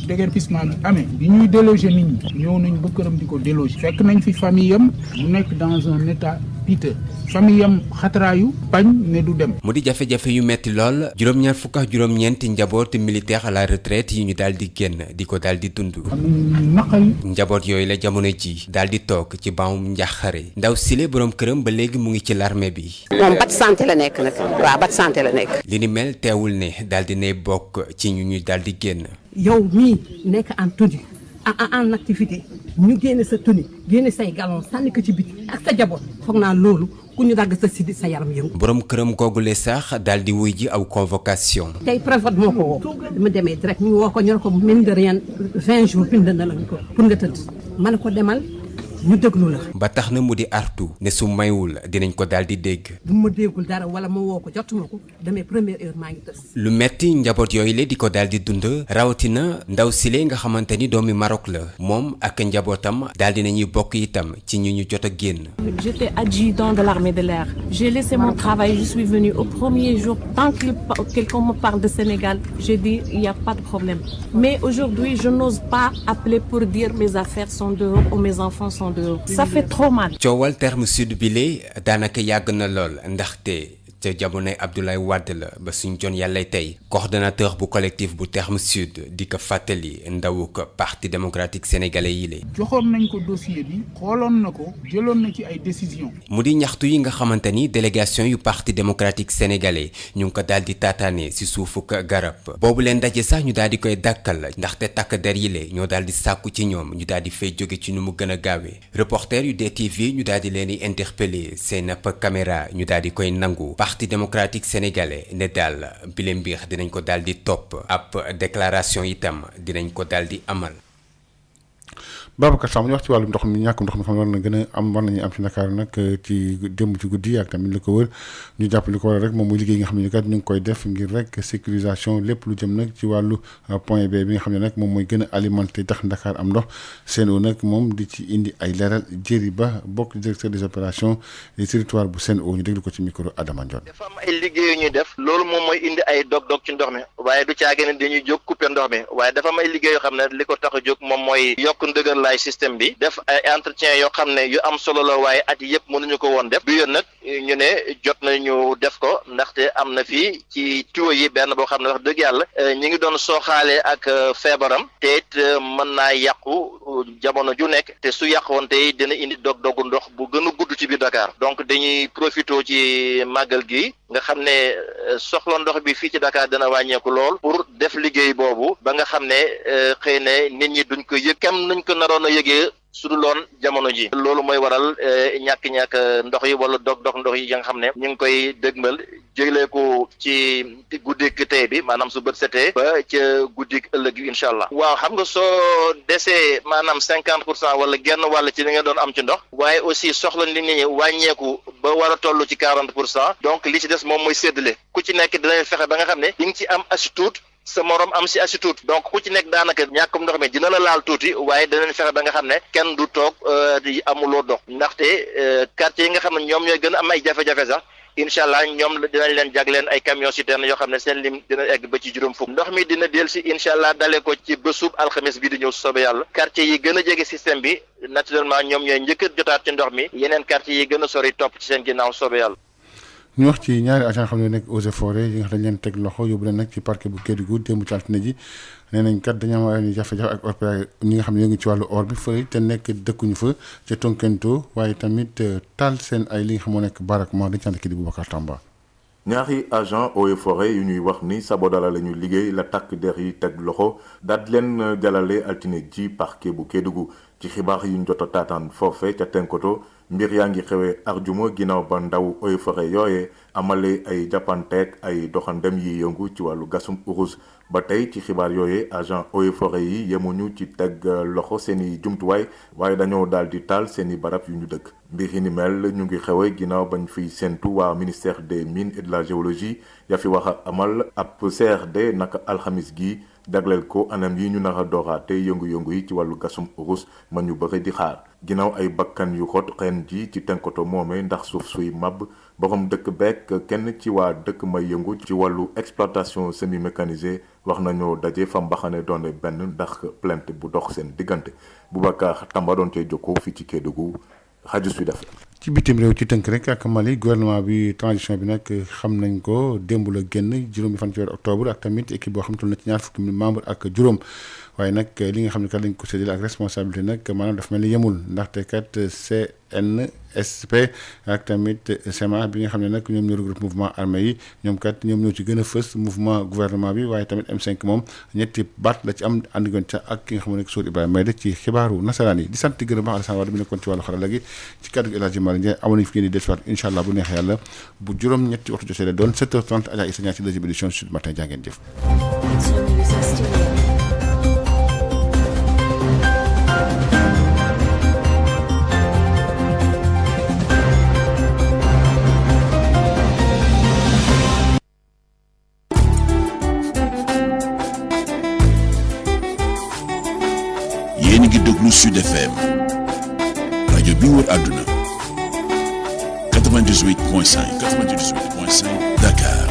Speaker 20: déguerpissement bi amee bi ñuy déloger nit ñi ñëw nañ ba këram di ko déloger fekk nañ fi famille yam mu nekk dans un état piteux famille yam xataraayu bañ ne du dem.
Speaker 19: mu di jafe-jafe yu metti lool juróom-ñaar fukk ak juróom-ñeenti njaboot militaire à la retraite yi ñu daal di génn di ko daal di dund.
Speaker 20: am nañu naqari.
Speaker 19: njaboot yooyu la jamono ji daal di toog ci bawum njaxare ndaw sile borom këram ba léegi mu ngi ci l'armée bi.
Speaker 21: moom bat santé la nekk nag waaw bat santé la nekk.
Speaker 19: li ni mel teewul ne daal di ne bokk ci ñu daal di génn.
Speaker 21: yow mii nekk en tenue en activité ñu génne sa tenue génne say galon sànni ko ci biti ak sa jaboot foog naa loolu ku ñu dagg sa siddi sa yaram yëngu.
Speaker 19: borom këram googule sax daal di wuy ji aw convocation.
Speaker 21: tey prévote moo ko woo dama demee direct ñu woo ko ñu ne ko mine de rien 20 jours bind na la ko pour nga tëdd ma ne ko demal ñu déglu la.
Speaker 19: ba tax na mu di artu ne su maywul dinañ ko daal di dégg.
Speaker 21: bu ma déggul dara wala ma woo ko jotuma ko demee première heure maa ngi tës.
Speaker 19: lu metti njaboot yooyu la di ko daal di dund rawatina ndaw sile nga xamante ni doomi Maroc la moom ak njabootam daal di nañuy bokk itam ci ñu ñu jot a génn.
Speaker 22: J'étais adjudant de l'armée de l'air. J'ai laissé mon travail, je suis venue au premier jour. Tant que quelqu'un me parle de Sénégal, j'ai dit il n'y a pas de problème. Mais aujourd'hui, je n'ose pas appeler pour dire mes affaires sont dehors ou mes enfants sont dehors. Ça fait trop mal.
Speaker 19: coowal Terme Sud bi la daanaka yàgg na lool ndaxte ca jamonoy Abdoulaye Wade la ba suñ jon yàllay tey coordonnateur bu collectif bu Terme Sud di ko fàttali ndawu ko parti démocratique sénégalais yi la.
Speaker 20: joxoon nañ ko dossier bi xooloon na ko jëloon na ci ay décision
Speaker 19: mu di ñaxtu yi nga xamante ni délégation yu parti démocratique sénégalais ñu ngi ko daal di taataane si suufuk garab boobu leen daje sax ñu daal di koy dàkkal ndaxte takk der yi la ñoo daal di sàkku ci ñoom ñu daal di fay jóge ci nu mu gën a gaawee reporter yu DTV ñu daal di leen di interpeller seen ab caméra ñu daal di koy nangu. parti démocratique sénégalais ne daal bile mbir dinañ ko daal di topp ab déclaration itam dinañ ko daal di amal.
Speaker 3: Babacar Samb ñu wax ci wàllu ndox mi ñàkkum ndox mi xam ne war na gën a am war nañu am ci Dakar nag ci démb ci guddi ak tamit li ko wër ñu jàpp li ko war rek moom muy liggéey nga xam ne kat ñu ngi koy def ngir rek sécurisation lépp lu jëm nag ci wàllu point B bi nga xam ne nag moom mooy gën a alimenté tax Dakar am ndox Sen'Eau nag moom di ci indi ay leeral Jéeri Ba bokk directeur des opérations des territoires bu Sen'Eau ñu déglu ko ci micro Adama Ndione.
Speaker 23: dafa am ay liggéey yu ñuy def loolu moom mooy indi ay dog-dog ci ndox mi waaye du caage ne dañuy jóg couper ndox mi waaye dafa am ay liggéey yoo xam ne li ko tax a jóg moom mooy yokk ndëgër laay système bi def ay entretien yoo xam ne yu am solo la waaye at yëpp mënuñu ko woon def bi yoon nag ñu ne jot nañu def ko ndaxte am na fii ci tuyau yi benn boo xam ne wax dëgg yàlla ñi ngi doon sooxaale ak feebaram te it mën naa yàqu jamono ju nekk te su yàqoon te dina indi dog-dogu ndox bu gën a gudd ci biir Dakar donc dañuy profité ci màggal gi nga xam ne soxla ndox bi fii ci Dakar dina wàññeeku lool pour def liggéey boobu ba nga xam ne xëy na nit ñi duñ ko yëg kam nuñ ko naroon a yëgee su dul loon jamono ji loolu mooy waral ñàkk ndox yi wala dog ndox yi nga xam ne ñu ngi koy dëgmal jëlee ko ci guddik tey bi maanaam su bët setee ba ca guddik ëllëg bi incha allah. waaw xam nga soo desee maanaam 50% wala genn wàll ci li nga doon am ci ndox waaye aussi soxla nit ñi wàññeeku ba war a toll ci 40% donc li ci des moom mooy séddale ku ci nekk dinañ fexe ba nga xam ne di nga ci am as tuut sa morom am si asi tuut donc ku ci nekk daanaka ñàkkum ndox mi dina la laal tuuti waaye danañ fexe ba nga xam ne kenn du toog di amuloo dox ndaxte quartier yi nga xam ne ñoom ñooy gën a am ay jafe-jafe sax incha allah ñoom dinañ leen jagleen ay camion citerne yoo xam ne seen lim dina egg ba ci juróom fukk ndox mi dina del si incha allah dalee ko ci bésub alxames bi di ñëw soobee yàlla quartier yi gën a jege système bi naturellement ñoom ñooy njëkk a jotaat ci ndox mi yeneen quartier yi gën a sori topp ci seen ginnaaw soobee yàlla.
Speaker 3: ñu wax ci ñaari agent xam ne nekk eaux et forêts yi nga xam ne dañ leen teg loxo yóbbu leen nag ci parquet bu Kédougou démb ci altine ji nee nañ kat dañoo am ay jafe-jafe ak opéra ñi nga xam ne ñoo ngi ci wàllu or bi fëy te nekk dëkkuñu fa ca Tonkento waaye tamit taal seen ay li nga xam moo nekk baraquement dañ ci ànd kii di Boubacar Tamba.
Speaker 4: ñaari agent eaux et forêts yu ñuy wax ni Sabodala la ñu liggéey la takk der yi teg loxo daal leen jalale altine ji parquet bu Kédougou ci xibaar yi ñu jot a taataan foofe ca Tenkoto mbir yaa ngi xewee arjuma ginnaaw ba ndaw eaux et forêts yooye amale ay jàppanteeg ay doxandem yi yëngu ci wàllu gasum urus ba tey ci xibaar yooye agent eaux et forêts yi yemuñu ci teg loxo seeni jumtuwaay waaye dañoo daal di taal seeni barab yu ñu dëkk mbir yi ni mel ñu ngi xewee ginnaaw bañ fiy séntu waa ministère des mines et de la géologie yaa fi wax a amal ab CRD naka alxamis gi jagleel ko anam yi ñu nar a dooraate yëngu-yëngu yi ci wàllu gasum urus ma ñu bëri di xaar ginnaaw ay bakkan yu xot ren ji ci Tenkoto moome ndax suuf suy màbb borom dëkk bekk kenn ci waa dëkk may yëngu ci wàllu exploitation semi mécanisée wax nañoo daje fa mbaxane doone benn ndax plainte bu dox seen diggante Boubacar Tamba doon cay jokkoo fii ci Kédougou rajo Sud FM.
Speaker 3: ci bitim réew ci tënk rek ak Mali gouvernement bi transition bi nag xam nañ ko démb la génn juróomi fan ci weeru octobre ak tamit équipe boo xam toll na ci ñaar fukki membre ak juróom waaye nag li nga xam ne kat lañ ko séddale ak responsabilité nag maanaam dafa mel ni yemul ndaxte kat CNSP ak tamit SEMA bi nga xam ne nag ñoom ñoo regroupe mouvement armé yi ñoom kat ñoom ñoo ci gën a fës mouvement gouvernement bi waaye tamit M5 moom ñetti baat la ci am àndigoon ca ak ki nga xam ne Sow Ibrahima Mayde ci xibaaru nasaraan yi di sant gën a baax Alassane Wade bi nekkoon ci wàllu xarala gi ci kàddu gi El Hadji Malick Ndiaye amoon nañu fi ngeen di dellusiwaat incha allah bu neexee yàlla bu juróom ñetti waxtu jotee la doon 7h30 Adja Issa Niang ci deuxième édition Sud Matin jaa ngeen jëf.
Speaker 7: yéen a ngi déglu Sud FM rajo bi wër àdduna 98.5 Dakar.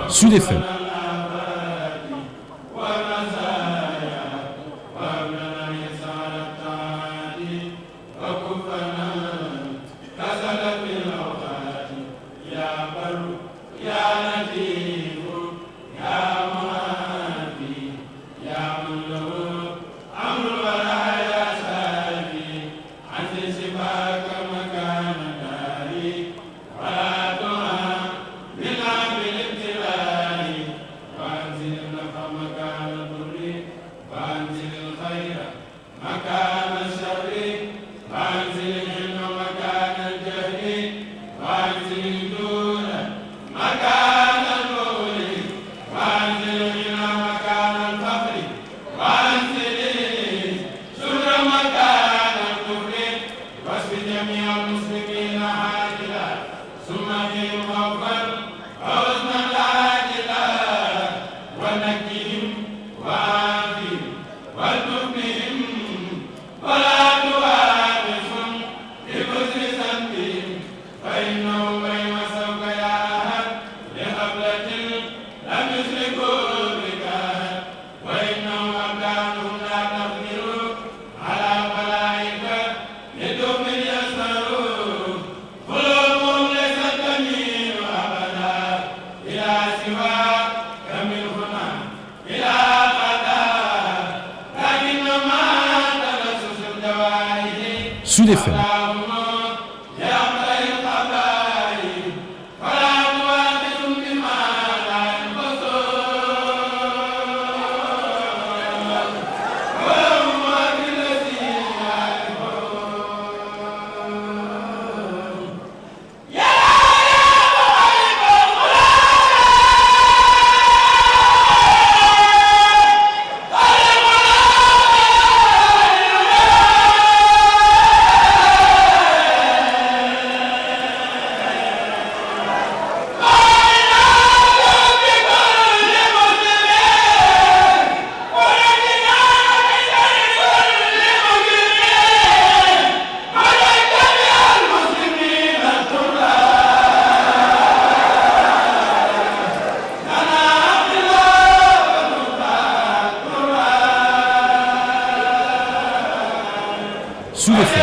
Speaker 1: Sud FM. Sud FM. Sud FM.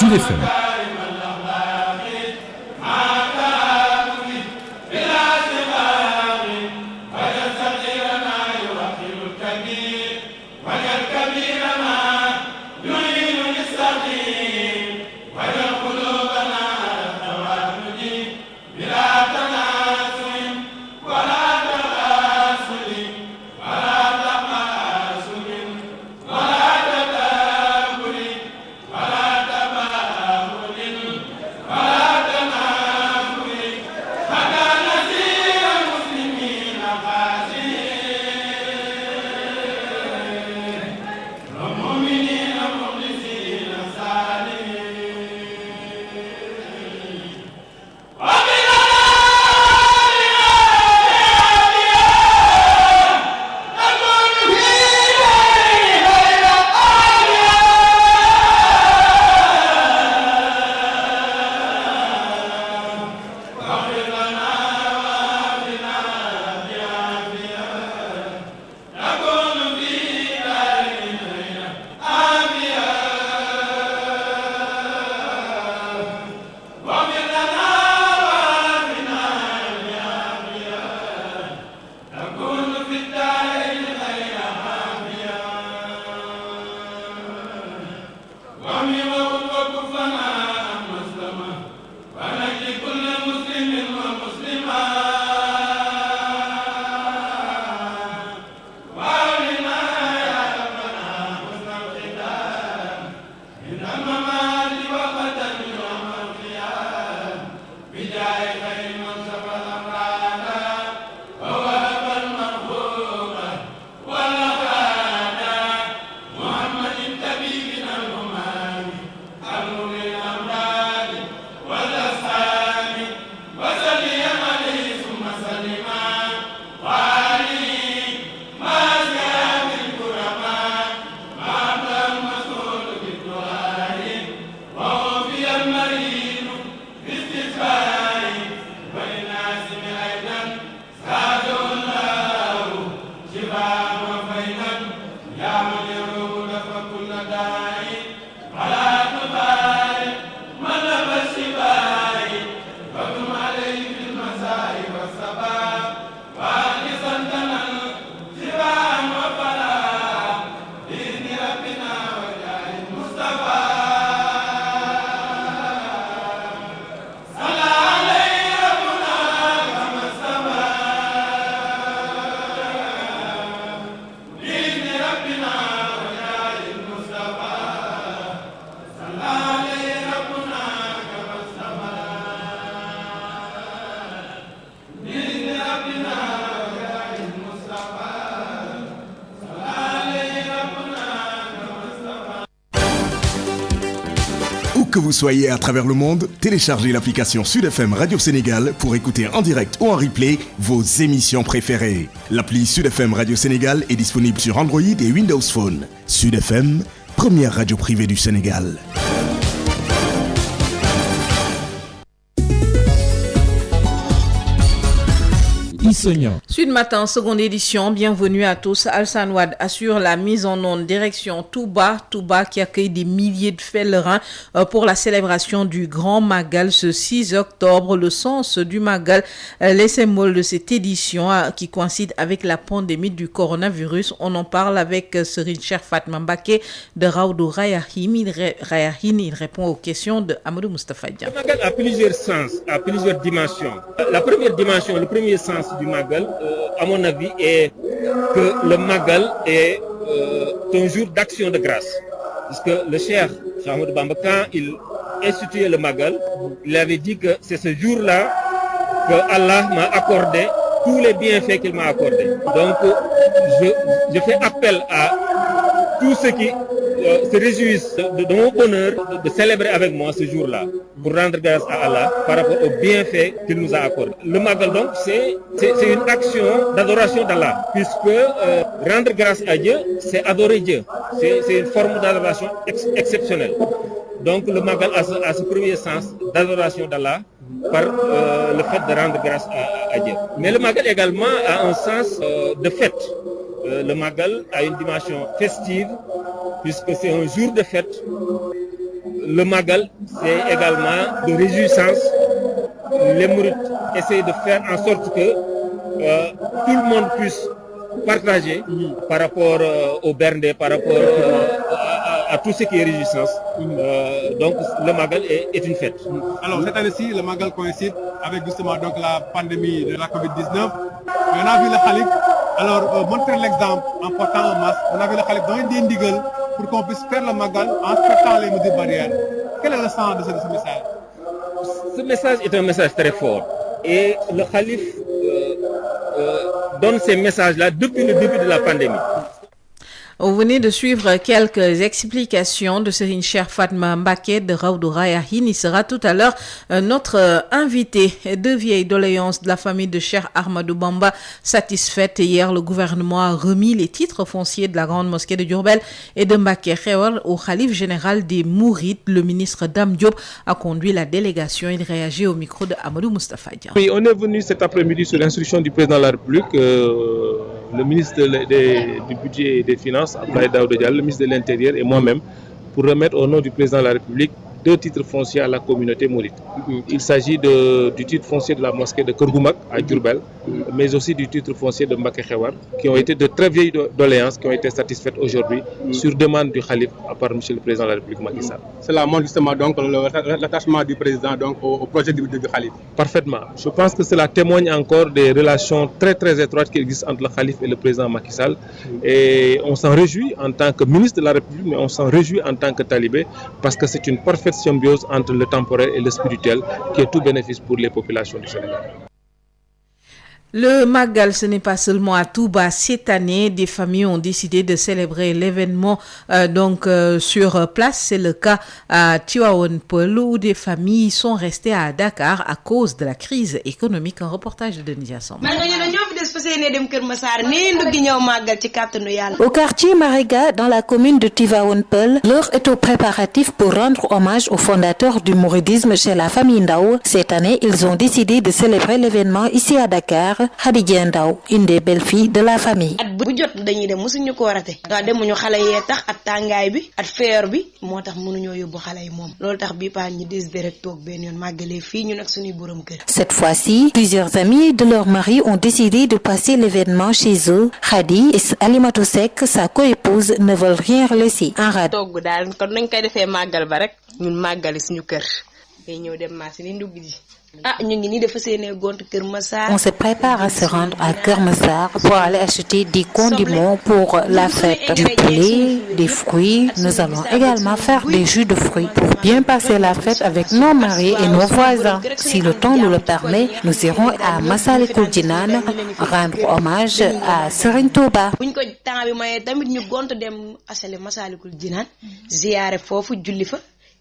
Speaker 1: Sud FM.
Speaker 5: que vous soyez à travers le monde, téléchargez l'application Sud FM Radio Sénégal pour écouter en direct ou en replay vos émissions préférées. L'appli Sud FM Radio Sénégal est disponible sur Android et Windows Phone. Sud FM, première radio privée du Sénégal.
Speaker 2: Sud Matin, seconde édition, bienvenue à tous. Alassane Wade assure la mise en onde direction Touba qui accueille des milliers de pèlerins pour la célébration du Grand Magal ce 6 octobre. Le sens du Magal, les symboles de cette édition qui coïncide avec la pandémie du coronavirus. On en parle avec Serigne Cheikh Fatma Mbacké de Rawdu Rayahine. Il répond aux questions de Amadou Moustapha Dia.
Speaker 8: Le Magal a plusieurs sens, a plusieurs dimensions. La première dimension, le premier sens du Magal, à mon avis, est que le Magal est un jour d'action de grâce. Parce que le Cheikh Ahmadou Bamba, quand il instituait le Magal, il avait dit que c'est ce jour-là que Allah m'a accordé tous les bienfaits qu'il m'a accordés. Donc, je fais appel à tous ceux qui se réjouissent de mon bonheur de célébrer avec moi ce jour-là pour rendre grâce à Allah par rapport aux bienfaits qu'il nous a accordés. Le Magal donc c'est une action d'adoration d'Allah puisque rendre grâce à Dieu c'est adorer Dieu. C'est une forme d'adoration exceptionnelle. Donc le Magal a ce premier sens d'adoration d'Allah par le fait de rendre grâce à Dieu. Mais le Magal également a un sens de fête. Le Magal a une dimension festive puisque c'est un jour de fête. Le Magal, c'est également de réjouissance. Les mourides essayent de faire en sorte que tout le monde puisse partager par rapport au bernde, par rapport à tout ce qui est réjouissance. Donc le Magal est une fête.
Speaker 9: Alors cette année-ci, le Magal coïncide avec justement donc la pandémie de la Covid-19. On a vu le Khalif, alors montrer l'exemple en portant un masque. On a vu le Khalif donner des ndigal pour qu'on puisse faire le Magal en respectant les mesures barrières. Quel est le sens de ce message?
Speaker 8: Ce message est un message très fort. Et le Khalif donne ces messages-là depuis le début de la pandémie.
Speaker 2: Vous venez de suivre quelques explications de Serigne Cheikh Fatma Mbacké de Rawdu Rayahine. Il sera tout à l'heure notre invité. Deux vieilles doléances de la famille de Cheikh Ahmadou Bamba satisfaites. Hier, le gouvernement a remis les titres fonciers de la grande mosquée de Diourbel et de Mbacké Xewar au khalife général des Mourides. Le ministre Dame Diop a conduit la délégation. Il réagit au micro de Amadou Moustapha Dia.
Speaker 14: Oui, on est venu cet après-midi sur l'instruction du président de la République. Le ministre du Budget et des Finances, Abdoulaye Daouda Diallo, le ministre de l'Intérieur et moi-même, pour remettre au nom du président de la République 2 titres fonciers à la communauté mouride. Il s'agit du titre foncier de la mosquée de Keur Goumak à Diourbel, mais aussi du titre foncier de Mbacké Xewar, qui ont été de très vieilles doléances qui ont été satisfaites aujourd'hui sur demande du Khalif par Monsieur le Président de la République Macky Sall.
Speaker 9: Cela montre justement donc l'attachement du président donc au projet du Khalif.
Speaker 14: Parfaitement. Je pense que cela témoigne encore des relations très très étroites qui existent entre le Khalif et le président Macky Sall. Et on s'en réjouit en tant que ministre de la République, mais on s'en réjouit en tant que talibé, parce que c'est une parfaite symbiose entre le temporel et le spirituel qui est tout bénéfice pour les populations du Sénégal.
Speaker 2: Le Magal, ce n'est pas seulement à Touba. Cette année, des familles ont décidé de célébrer l'événement sur place. C'est le cas à Tivaouane Peulh où des familles sont restées à Dakar à cause de la crise économique. Un reportage de Denis Assamba.
Speaker 10: Au quartier Mariga, dans la commune de Tivaouane Peulh, l'heure est aux préparatifs pour rendre hommage au fondateur du mouridisme chez la famille Ndao. Cette année, ils ont décidé de célébrer l'événement ici à Dakar. Khadija Ndaw, une des belles filles de la famille. Cette fois-ci, plusieurs amis de leur mari ont décidé de passer l'événement chez eux. Khadi et Alimatou Seck, sa co-épouse, ne veulent rien laisser en rade. On se prépare à se rendre à Keur Massar pour aller acheter des condiments pour la fête, du poulet, des fruits. Nous allons également faire des jus de fruits pour bien passer la fête avec nos maris et nos voisins. Si le temps nous le permet, nous irons à Massalikul Jinan rendre hommage à Serigne Touba.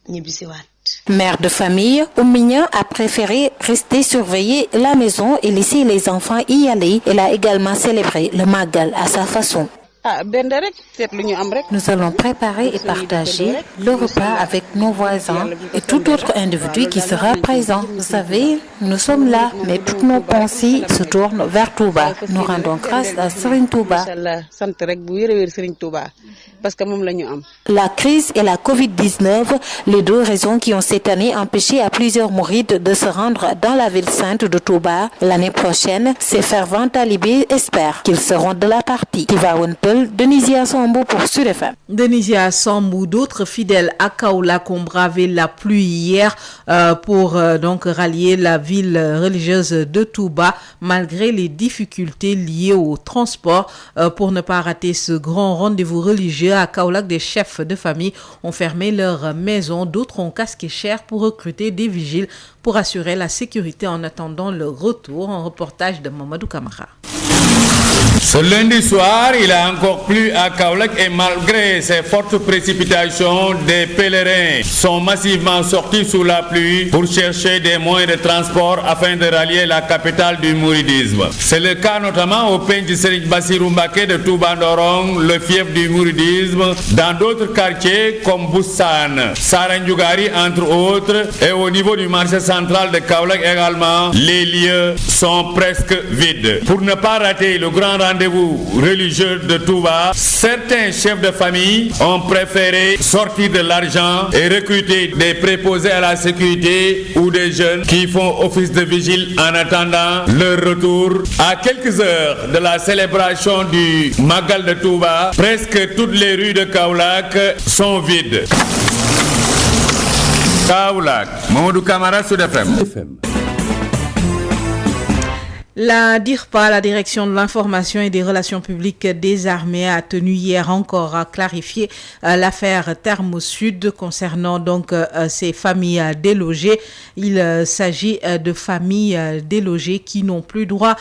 Speaker 16: ñibbisiwaat.
Speaker 10: Mère de famille, Ouminia a préféré rester surveiller la maison et laisser les enfants y aller. Elle a également célébré le Magal à sa façon. Nous allons préparer et partager le repas avec nos voisins et tout autre individu qui sera présent. Vous savez, nous sommes là, mais toutes nos pensées se tournent vers Touba. Nous rendons grâce à Serigne Touba. La crise et la Covid-19, les deux raisons qui ont cette année empêché à plusieurs mourides de se rendre dans la ville sainte de Touba. L'année prochaine, ces fervents talibés espèrent qu'ils seront de la partie. Denisia Sambou pour Sud FM.
Speaker 2: Denisia Sambou, d'autres fidèles à Kaolack ont bravé la pluie hier pour donc rallier la ville religieuse de Touba malgré les difficultés liées au transport. Pour ne pas rater ce grand rendez-vous religieux à Kaolack, des chefs de famille ont fermé leur maison. D'autres ont casqué cher pour recruter des vigiles pour assurer la sécurité en attendant le retour. Un reportage de Mamadou Kamara.
Speaker 15: Ce lundi soir, il a encore plu à Kaolack et malgré ces fortes précipitations, des pèlerins sont massivement sortis sous la pluie pour chercher des moyens de transport afin de rallier la capitale du mouridisme. C'est le cas notamment au Penj Serigne Bassirou Mbacké de Touba Ndorong, le fief du mouridisme, dans d'autres quartiers comme Boussan, Sarandjougari entre autres, et au niveau du marché central de Kaolack également, les lieux sont presque vides. Pour ne pas rater le grand rendez-vous religieux de Touba, certains chefs de famille ont préféré sortir de l'argent et recruter des préposés à la sécurité ou des jeunes qui font office de vigile en attendant leur retour. À quelques heures de la célébration du Magal de Touba, presque toutes les rues de Kaolack sont vides. Kaolack, Mamadou Kamara, Sud FM.
Speaker 2: La DIRPA, la Direction de l'information et des relations publiques des armées, a tenu hier encore à clarifier l'affaire Terme Sud concernant donc ces familles délogées. Il s'agit de familles délogées qui n'ont plus droit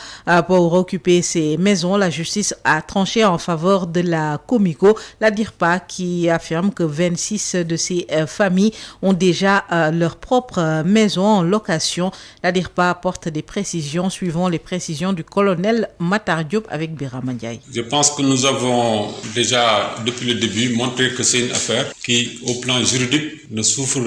Speaker 2: pour occuper ces maisons. La justice a tranché en faveur de la Comico. La DIRPA qui affirme que 26 de ces familles ont déjà leur propre maison en location. La DIRPA apporte des précisions suivant les précision du colonel Matar Diop avec Birama Ndiaye.
Speaker 11: Je pense que nous avons déjà, depuis le début, montré que c'est une affaire qui, au plan juridique, ne souffre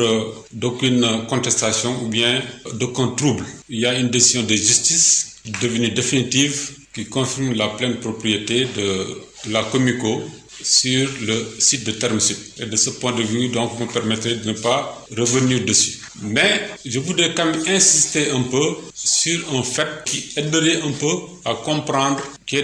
Speaker 11: d'aucune contestation ou bien d'aucun trouble. Il y a une décision de justice devenue définitive qui confirme la pleine propriété de la Comico sur le site de Terme Sud. Et de ce point de vue, donc, vous me permettrez de ne pas revenir dessus. Mais je voudrais quand même insister un peu sur un fait qui aiderait un peu à comprendre, qui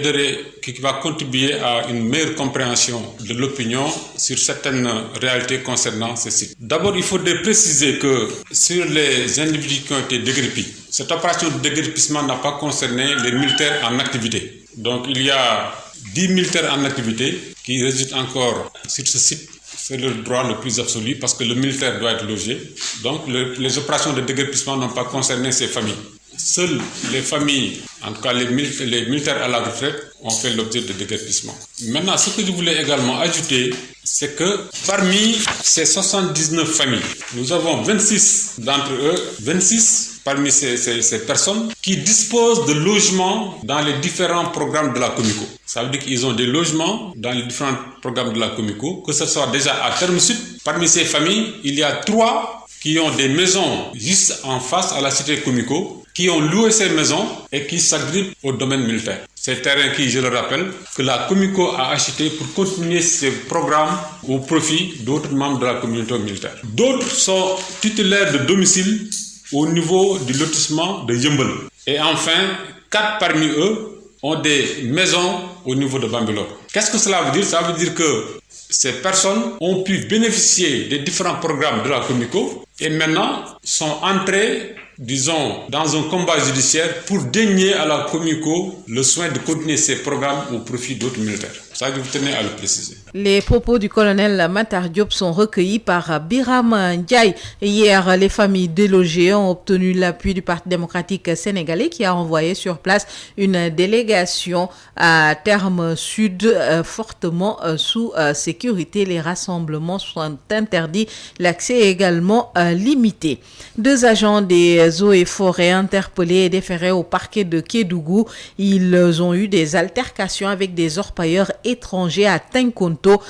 Speaker 11: va contribuer à une meilleure compréhension de l'opinion sur certaines réalités concernant ces sites. D'abord, il faudrait préciser que sur les individus qui ont été déguerpis, cette opération de déguerpissement n'a pas concerné les militaires en activité. Donc, il y a 10 militaires en activité qui résident encore sur ce site. C'est le droit le plus absolu parce que le militaire doit être logé. Donc les opérations de déguerpissement n'ont pas concerné ces familles. Seules les familles, en tout cas les militaires à la retraite, ont fait l'objet de déguerpissement. Maintenant, ce que je voulais également ajouter, c'est que parmi ces 79 familles, nous avons 26 d'entre eux, 26 parmi ces personnes qui disposent de logements dans les différents programmes de la Comico. Ça veut dire qu'ils ont des logements dans les différents programmes de la Comico, que ce soit déjà à Terme Sud. Parmi ces familles, il y a 3 qui ont des maisons juste en face à la cité Comico, qui ont loué ces maisons et qui s'agrippent au domaine militaire. Ces terrains qui, je le rappelle, que la Comico a acheté pour continuer ses programmes au profit d'autres membres de la communauté militaire. D'autres sont titulaires de domicile au niveau du lotissement de Yeumbeul. Et enfin, 4 parmi eux ont des maisons au niveau de Bambilor. Qu'est-ce que cela veut dire? Ça veut dire que ces personnes ont pu bénéficier des différents programmes de la Comico et maintenant sont entrées, disons, dans un combat judiciaire pour dénier à la Comico le soin de continuer ces programmes au profit d'autres militaires. Ça, vous tenez à le préciser.
Speaker 2: Les propos du colonel Matar Diop sont recueillis par Biram Ndiaye. Hier, les familles délogées ont obtenu l'appui du Parti démocratique sénégalais qui a envoyé sur place une délégation à Terme Sud fortement sous sécurité. Les rassemblements sont interdits, l'accès est également limité. 2 agents des eaux et forêts interpellés et déférés au parquet de Kédougou. Ils ont eu des altercations avec des orpailleurs étrangers à Tenkonto.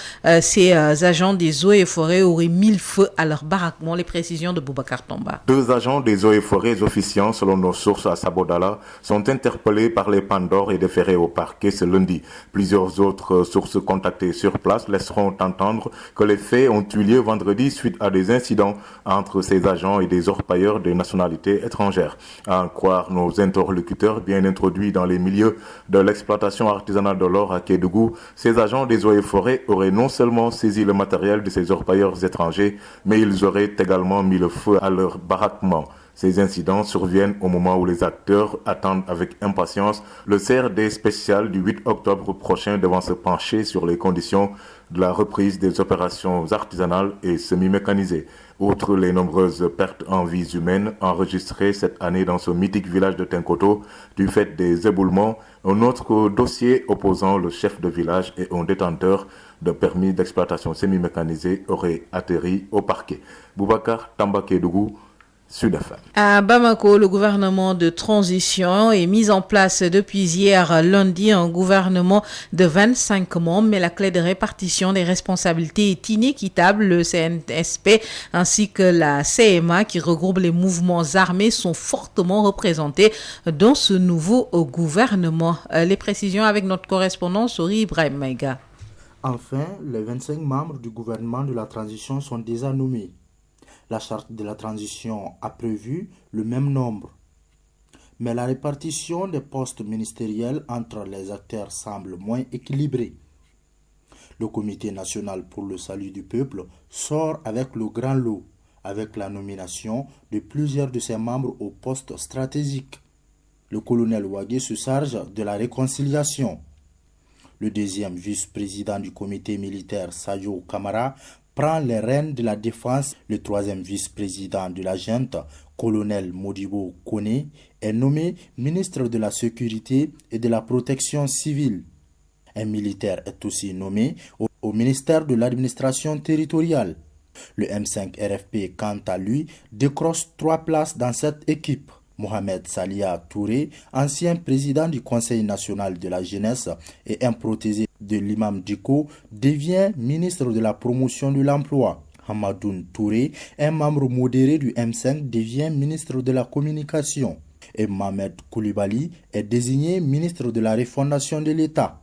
Speaker 2: Ces agents des eaux et forêts auraient mis le feu à leur baraquement. Les précisions de Boubacar Tomba.
Speaker 4: 2 agents des eaux et forêts officiants, selon nos sources à Sabodala, sont interpellés par les Pandores et déférés au parquet ce lundi. Plusieurs autres sources contactées sur place laisseront entendre que les faits ont eu lieu vendredi suite à des incidents entre ces agents et des orpailleurs de nationalité étrangère. À en croire nos interlocuteurs bien introduits dans les milieux de l'exploitation artisanale de l'or à Kédougou, ces agents des eaux et forêts auraient non seulement saisi le matériel de ces orpailleurs étrangers, mais ils auraient également mis le feu à leur baraquement. Ces incidents surviennent au moment où les acteurs attendent avec impatience le CRD spécial du 8 octobre prochain devant se pencher sur les conditions de la reprise des opérations artisanales et semi-mécanisées. Outre les nombreuses pertes en vies humaines enregistrées cette année dans ce mythique village de Tenkoto du fait des éboulements, un autre dossier opposant le chef de village et un détenteur de permis d'exploitation semi-mécanisée aurait atterri au parquet. Boubacar Tamba Kédougou, Sud FM.
Speaker 2: À Bamako, le gouvernement de transition est mis en place depuis hier lundi, un gouvernement de 25 membres, mais la clé de répartition des responsabilités est inéquitable. Le CNSP ainsi que la CMA, qui regroupe les mouvements armés, sont fortement représentés dans ce nouveau gouvernement. Les précisions avec notre correspondant Sori Ibrahim Maïga.
Speaker 6: Enfin, les 25 membres du gouvernement de la transition sont déjà nommés. La charte de la transition a prévu le même nombre. Mais la répartition des postes ministériels entre les acteurs semble moins équilibrée. Le Comité national pour le salut du peuple sort avec le grand lot, avec la nomination de plusieurs de ses membres aux postes stratégiques. Le colonel Ouagé se charge de la réconciliation. Le deuxième vice-président du comité militaire, Sadio Kamara, prend les rênes de la défense. Le troisième vice-président de la junte, colonel Modibo Kone, est nommé ministre de la Sécurité et de la Protection civile. Un militaire est aussi nommé au ministère de l'Administration territoriale. Le M5 RFP, quant à lui, décroche 3 places dans cette équipe. Mohamed Salia Touré, ancien président du Conseil national de la jeunesse et un protégé de l'imam Diko, devient ministre de la promotion de l'emploi. Hamadoun Touré, un membre modéré du M5, devient ministre de la communication. Et Mohamed Koulibaly est désigné ministre de la refondation de l'État.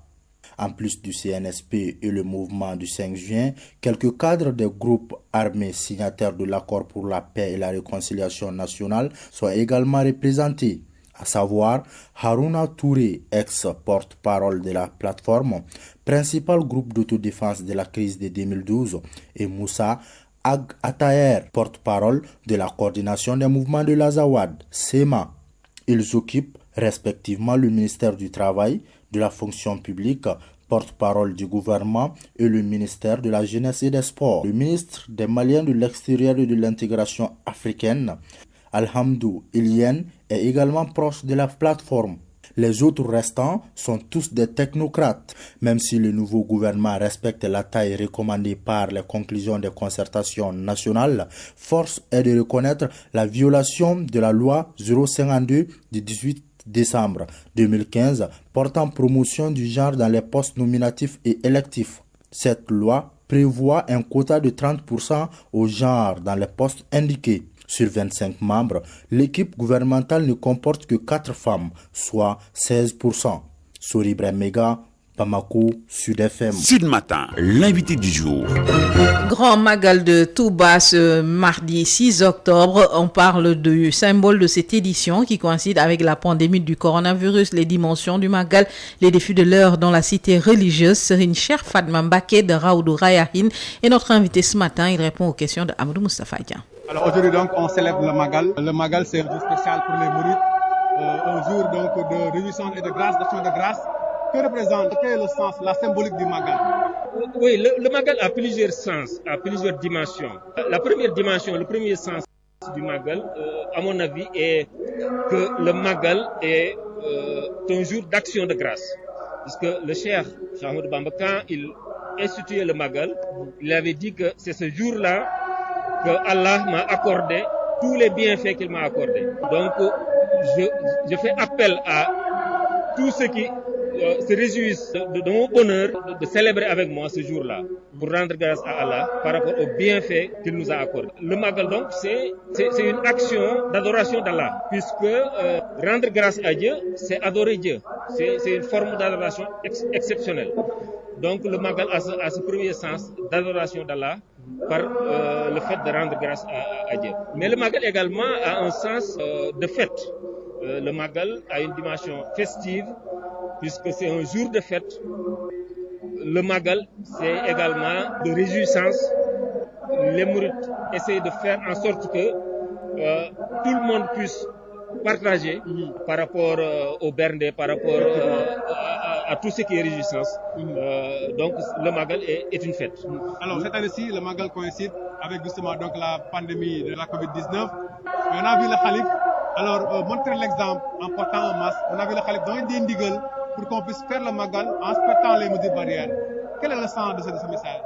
Speaker 6: En plus du CNSP et le mouvement du 5 juin, quelques cadres des groupes armés signataires de l'accord pour la paix et la réconciliation nationale sont également représentés, à savoir Haruna Touré, ex-porte-parole de la plateforme, principal groupe d'autodéfense de la crise de 2012, et Moussa Ag Ataher, porte-parole de la coordination des mouvements de l'Azawad, SEMA. Ils occupent respectivement le ministère du Travail, de la fonction publique, porte-parole du gouvernement, et le ministère de la Jeunesse et des Sports. Le ministre des Maliens de l'extérieur et de l'intégration africaine, Alhamdou Ilien, est également proche de la plateforme. Les autres restants sont tous des technocrates. Même si le nouveau gouvernement respecte la taille recommandée par les conclusions des concertations nationales, force est de reconnaître la violation de la loi 052 du 18 décembre 2015 portant promotion du genre dans les postes nominatifs et électifs. Cette loi prévoit un quota de 30% au genre dans les postes indiqués. Sur 25 membres, l'équipe gouvernementale ne comporte que 4 femmes, soit 16%. Sori Ibrahim Maïga, Bamako, Sud FM.
Speaker 7: Sud Matin, l'invité du jour.
Speaker 2: Grand Magal de Touba ce mardi 6 octobre. On parle du symbole de cette édition qui coïncide avec la pandémie du coronavirus, les dimensions du Magal, les défis de l'heure dans la cité religieuse. Serine Cher Fadma Mbake de Raoudou Rayahin est notre invité ce matin. Il répond aux questions de Amadou Moustapha Dian.
Speaker 9: Alors aujourd'hui donc on célèbre le Magal. Le Magal c'est un jour spécial pour les mourides, un jour donc de réjouissance et de grâce, d'action de grâce. que représente, quel est le sens, la symbolique du Magal?
Speaker 8: Oui, le Magal a plusieurs sens, a plusieurs dimensions. La première dimension, le premier sens du Magal, à mon avis, est que le Magal est un jour d'action de grâce. Puisque le Cheikh Ahmadou Bamba, quand il instituait le Magal, il avait dit que c'est ce jour-là que Allah m'a accordé tous les bienfaits qu'il m'a accordés. Donc, je fais appel à tous ceux qui se réjouissent de mon bonheur de célébrer avec moi ce jour-là pour rendre grâce à Allah par rapport aux bienfaits qu'il nous a accordés. Le Magal, donc, c'est une action d'adoration d'Allah, puisque rendre grâce à Dieu, c'est adorer Dieu. C'est une forme d'adoration exceptionnelle. Donc, le Magal a ce premier sens d'adoration d'Allah par le fait de rendre grâce à Dieu. Mais le Magal également a un sens de fête. Le Magal a une dimension festive, puisque c'est un jour de fête. Le Magal, c'est également de réjouissance. Les mourides essayent de faire en sorte que tout le monde puisse partager par rapport au bernde, par rapport à tout ce qui est réjouissance. Donc le Magal est une fête.
Speaker 9: Alors cette année-ci, le Magal coïncide avec justement donc la pandémie de la Covid-19. On a vu le Khalif, alors montrer l'exemple en portant un masque. On a vu le Khalif donner des ndigal pour qu'on puisse faire le Magal en respectant les mesures barrières. Quel est le sens de ce message?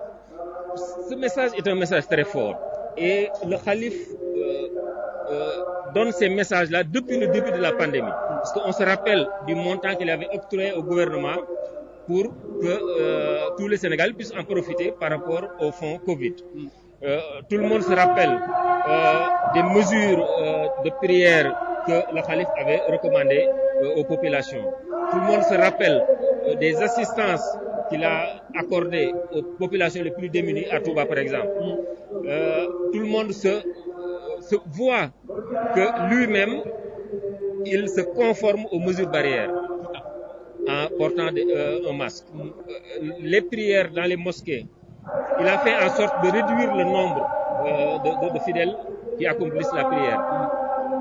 Speaker 8: Ce message est un message très fort. Et le Khalif donne ces messages-là depuis le début de la pandémie. Parce qu'on se rappelle du montant qu'il avait octroyé au gouvernement pour que tous les Sénégalais puissent en profiter par rapport au fonds Covid. Tout le monde se rappelle des mesures de prière que le Khalif avait recommandées aux populations. Tout le monde se rappelle des assistances qu'il a accordées aux populations les plus démunies, à Touba par exemple. Tout le monde se voit que lui-même, il se conforme aux mesures barrières en portant un masque. Les prières dans les mosquées, il a fait en sorte de réduire le nombre de fidèles qui accomplissent la prière.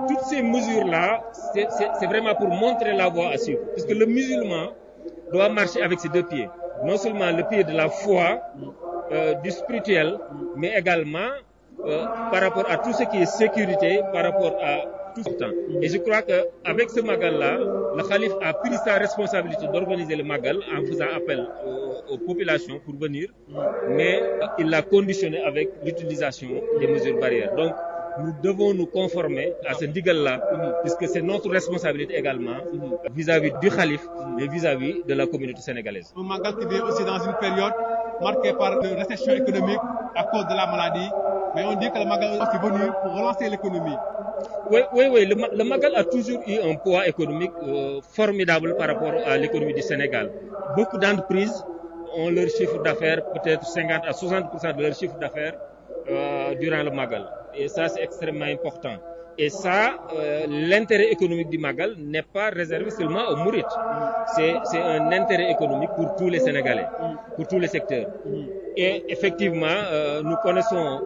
Speaker 8: Toutes ces mesures-là, c'est vraiment pour montrer la voie à suivre. Puisque le musulman doit marcher avec ses deux pieds. Non seulement le pied de la foi, du spirituel, mais également par rapport à tout ce qui est sécurité, par rapport à tout ce temps. Et je crois qu'avec ce Magal-là, le Khalif a pris sa responsabilité d'organiser le Magal en faisant appel aux populations pour venir, mais il l'a conditionné avec l'utilisation des mesures barrières. Donc, nous devons nous conformer à ce ndigal-là, puisque c'est notre responsabilité également vis-à-vis du Khalif et vis-à-vis de la communauté sénégalaise.
Speaker 9: Un Magal qui vient aussi dans une période marquée par une récession économique à cause de la maladie, mais on dit que le Magal est aussi venu pour relancer l'économie.
Speaker 8: Oui, le Magal a toujours eu un poids économique formidable par rapport à l'économie du Sénégal. Beaucoup d'entreprises ont leur chiffre d'affaires, peut-être 50 à 60% de leur chiffre d'affaires durant le Magal. Et ça, c'est extrêmement important. Et ça, l'intérêt économique du Magal n'est pas réservé seulement aux Mourides. C'est un intérêt économique pour tous les Sénégalais, pour tous les secteurs. Et effectivement, nous connaissons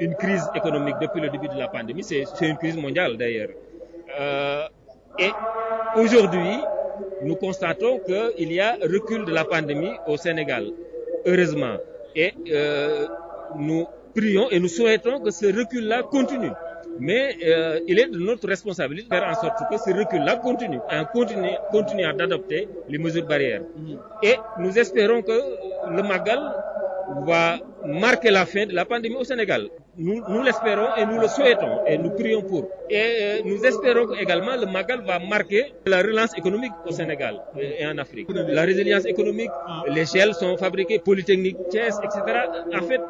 Speaker 8: une crise économique depuis le début de la pandémie. C'est une crise mondiale d'ailleurs. Et aujourd'hui, nous constatons qu'il y a recul de la pandémie au Sénégal, heureusement. Et nous prions et nous souhaitons que ce recul-là continue. Mais il est de notre responsabilité de faire en sorte que ce recul-là continue, en continuant d'adopter les mesures barrières. Et nous espérons que le Magal va marquer la fin de la pandémie au Sénégal. Nous l'espérons et nous le souhaitons et nous prions pour. Et nous espérons également que le Magal va marquer la relance économique au Sénégal et en Afrique. La résilience économique, les gels sont fabriqués, Polytechnique, Thiès, etc. En fait,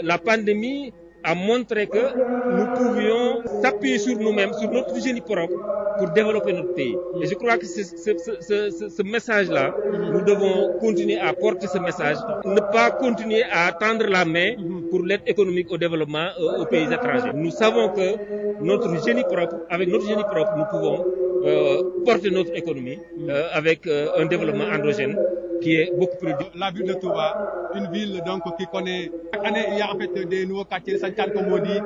Speaker 8: la pandémie a montré que nous pouvions s'appuyer sur nous-mêmes, sur notre génie propre pour développer notre pays. Et je crois que ce message-là, nous devons continuer à porter ce message, ne pas continuer à tendre la main pour l'aide économique au développement aux pays étrangers. Nous savons que notre génie propre, avec notre génie propre, nous pouvons porter notre économie avec un développement endogène qui est beaucoup plus dur.
Speaker 9: La ville de Touba, une ville donc qui connaît, chaque année il y a en fait des nouveaux quartiers, comme on dit,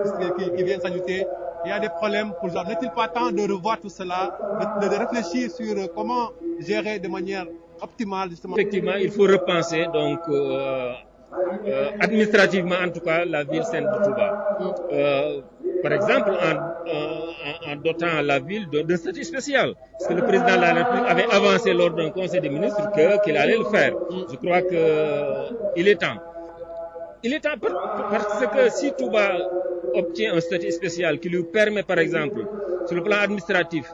Speaker 9: qui viennent s'ajouter. Il y a des problèmes pour genre. N'est-il pas temps de revoir tout cela, de réfléchir sur comment gérer de manière optimale justement.
Speaker 8: Effectivement, il faut repenser donc administrativement en tout cas la ville sainte de Touba. Par exemple, en dotant la ville d'un statut spécial. Parce que le président de la République avait avancé lors d'un conseil des ministres qu'il allait le faire. Je crois qu'il est temps. Il est temps parce que si Touba obtient un statut spécial qui lui permet, par exemple, sur le plan administratif,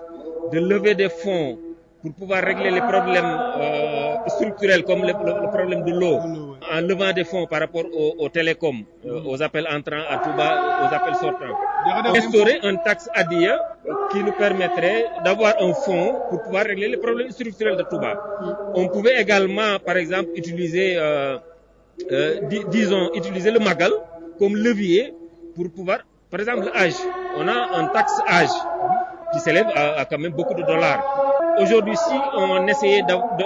Speaker 8: de lever des fonds pour pouvoir régler les problèmes structurels comme le problème de l'eau, en levant des fonds par rapport aux télécoms, aux appels entrants à Touba, aux appels sortants. Instaurer une taxe ADIA qui nous permettrait d'avoir un fonds pour pouvoir régler les problèmes structurels de Touba. On pouvait également, par exemple, utiliser le Magal comme levier pour pouvoir, par exemple, l'âge. On a une taxe âge qui s'élève à quand même beaucoup de dollars. Aujourd'hui, si on essayait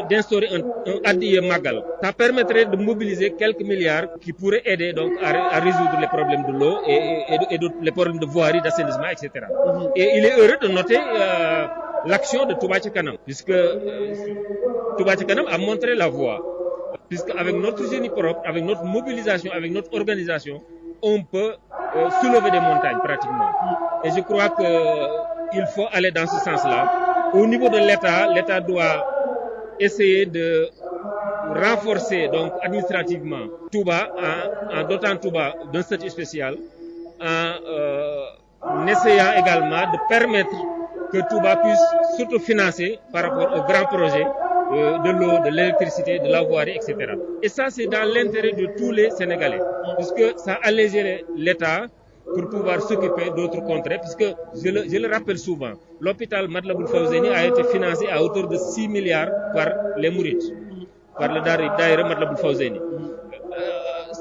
Speaker 8: d'instaurer un ADIE Magal, ça permettrait de mobiliser quelques milliards qui pourraient aider donc à résoudre les problèmes de l'eau et les problèmes de voirie, d'assainissement, etc. Et il est heureux de noter l'action de Touba Ca Kanam, puisque Touba Ca Kanam a montré la voie. Puisque avec notre génie propre, avec notre mobilisation, avec notre organisation, on peut soulever des montagnes pratiquement. Et je crois qu'il faut aller dans ce sens-là. Au niveau de l'État doit essayer de renforcer donc administrativement Touba en dotant Touba d'un statut spécial, en essayant également de permettre que Touba puisse s'autofinancer par rapport aux grands projets de l'eau, de l'électricité, de la voirie, etc. Et ça, c'est dans l'intérêt de tous les Sénégalais, puisque ça allégerait l'État pour pouvoir s'occuper d'autres contrées, puisque, je le rappelle souvent, l'hôpital Matlaboul Fawzeyni a été financé à hauteur de 6 milliards par les Mourides, par le Daïra Matlaboul Fawzeyni.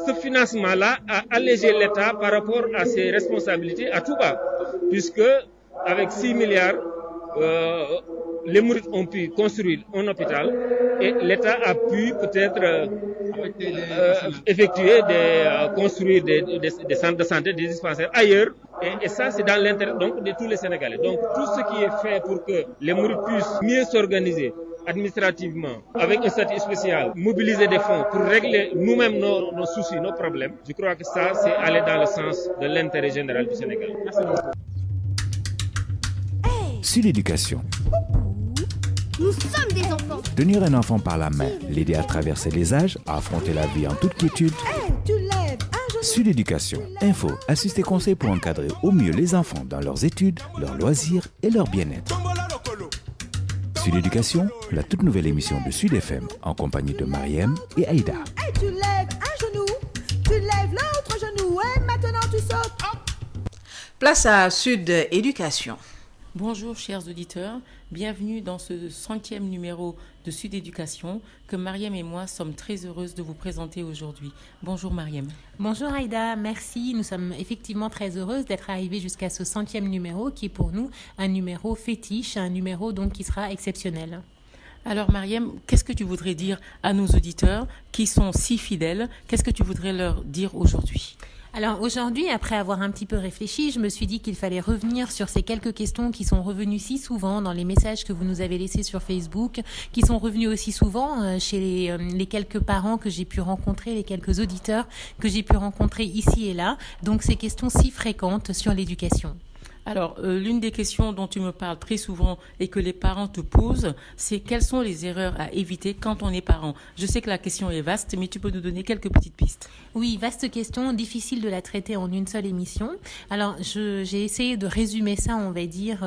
Speaker 8: Ce financement-là a allégé l'État par rapport à ses responsabilités à Touba, puisque avec 6 milliards, les Mourides ont pu construire un hôpital et l'État a pu peut-être construire des centres de santé, des dispensaires ailleurs. Et ça, c'est dans l'intérêt donc de tous les Sénégalais. Donc tout ce qui est fait pour que les Mourides puissent mieux s'organiser administrativement, avec un statut spécial, mobiliser des fonds pour régler nous-mêmes nos soucis, nos problèmes, je crois que ça, c'est aller dans le sens de l'intérêt général du Sénégal. Merci beaucoup.
Speaker 1: Sud Éducation.
Speaker 12: Nous sommes des enfants.
Speaker 1: Tenir un enfant par la main, l'aider à traverser les âges, à affronter la vie en toute quiétude.
Speaker 12: Tu lèves un genou.
Speaker 1: Sud Éducation. Info, astuces et conseils pour encadrer au mieux les enfants dans leurs études, leurs loisirs et leur bien-être. Sud Éducation, la toute nouvelle émission de Sud FM en compagnie de Mariem et Aïda.
Speaker 12: Tu lèves un genou, tu lèves l'autre genou et maintenant tu sautes.
Speaker 2: Place à Sud Éducation.
Speaker 13: Bonjour chers auditeurs, bienvenue dans ce 100e numéro de Sud Éducation que Mariem et moi sommes très heureuses de vous présenter aujourd'hui. Bonjour Mariem.
Speaker 10: Bonjour Aïda, merci. Nous sommes effectivement très heureuses d'être arrivées jusqu'à ce 100e numéro qui est pour nous un numéro fétiche, un numéro donc qui sera exceptionnel.
Speaker 13: Alors Mariem, qu'est-ce que tu voudrais dire à nos auditeurs qui sont si fidèles? Qu'est-ce que tu voudrais leur dire aujourd'hui?
Speaker 10: Alors aujourd'hui, après avoir un petit peu réfléchi, je me suis dit qu'il fallait revenir sur ces quelques questions qui sont revenues si souvent dans les messages que vous nous avez laissés sur Facebook, qui sont revenus aussi souvent chez les quelques parents que j'ai pu rencontrer, les quelques auditeurs que j'ai pu rencontrer ici et là. Donc ces questions si fréquentes sur l'éducation.
Speaker 13: Alors, l'une des questions dont tu me parles très souvent et que les parents te posent, c'est quelles sont les erreurs à éviter quand on est parent? Je sais que la question est vaste, mais tu peux nous donner quelques petites pistes.
Speaker 10: Oui, vaste question, difficile de la traiter en une seule émission. Alors, j'ai essayé de résumer ça, on va dire,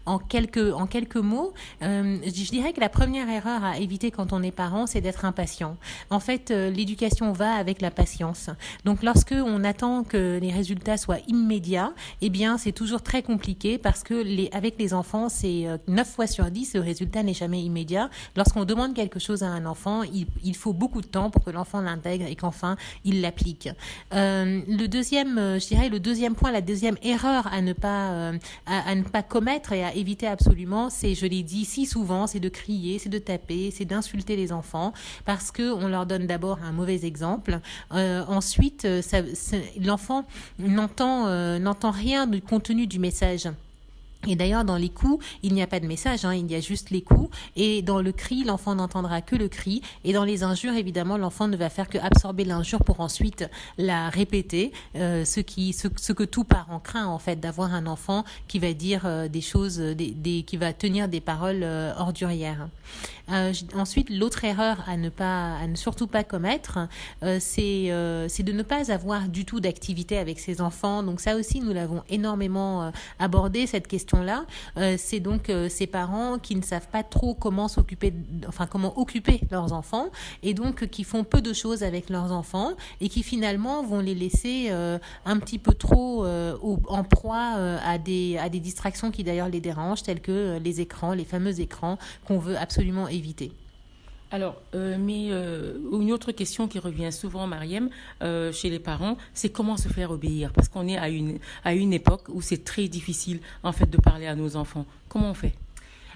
Speaker 10: en quelques mots. Je dirais que la première erreur à éviter quand on est parent, c'est d'être impatient. En fait, l'éducation va avec la patience. Donc, lorsque on attend que les résultats soient immédiats, eh bien, c'est toujours très compliqué parce que avec les enfants, c'est 9 fois sur 10, le résultat n'est jamais immédiat. Lorsqu'on demande quelque chose à un enfant, il faut beaucoup de temps pour que l'enfant l'intègre et qu'enfin il l'applique. Le deuxième point, la deuxième erreur à ne pas commettre et à éviter absolument, c'est, je l'ai dit si souvent, c'est de crier, c'est de taper, c'est d'insulter les enfants parce que on leur donne d'abord un mauvais exemple. Ensuite, l'enfant n'entend rien du contenu du message. Et d'ailleurs, dans les coups, il n'y a pas de message, il y a juste les coups. Et dans le cri, l'enfant n'entendra que le cri. Et dans les injures, évidemment, l'enfant ne va faire que absorber l'injure pour ensuite la répéter. Ce que tout parent craint, en fait, d'avoir un enfant qui va dire des choses, qui va tenir des paroles ordurières. Ensuite, l'autre erreur à ne surtout pas commettre, c'est de ne pas avoir du tout d'activité avec ses enfants. Donc ça aussi, nous l'avons énormément abordé, cette question-là. C'est donc ces parents qui ne savent pas trop comment occuper leurs enfants et donc qui font peu de choses avec leurs enfants et qui finalement vont les laisser un petit peu trop en proie à des distractions qui d'ailleurs les dérangent, telles que les écrans, les fameux écrans qu'on veut absolument éviter.
Speaker 13: Alors, une autre question qui revient souvent, Mariem, chez les parents, c'est comment se faire obéir, parce qu'on est à une époque où c'est très difficile, en fait, de parler à nos enfants. Comment on fait ?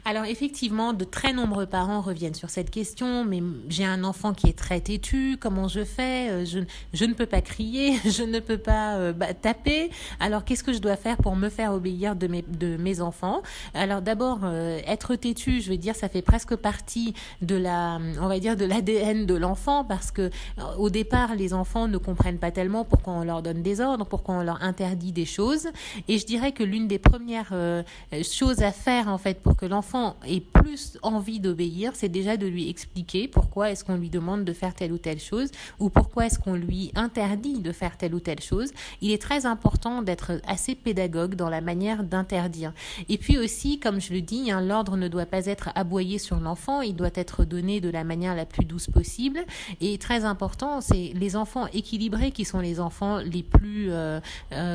Speaker 10: Alors effectivement, de très nombreux parents reviennent sur cette question, mais j'ai un enfant qui est très têtu, comment je fais ? Je ne peux pas crier, je ne peux pas taper, alors qu'est-ce que je dois faire pour me faire obéir de mes enfants ? Alors d'abord, être têtu, je veux dire, ça fait presque partie de l'ADN de l'enfant, parce que au départ, les enfants ne comprennent pas tellement pourquoi on leur donne des ordres, pourquoi on leur interdit des choses, et je dirais que l'une des premières choses à faire, en fait, pour que l'enfant ait plus envie d'obéir, c'est déjà de lui expliquer pourquoi est-ce qu'on lui demande de faire telle ou telle chose ou pourquoi est-ce qu'on lui interdit de faire telle ou telle chose. Il est très important d'être assez pédagogue dans la manière d'interdire. Et puis aussi, comme je le dis, l'ordre ne doit pas être aboyé sur l'enfant, il doit être donné de la manière la plus douce possible. Et très important, c'est les enfants équilibrés qui sont les enfants les plus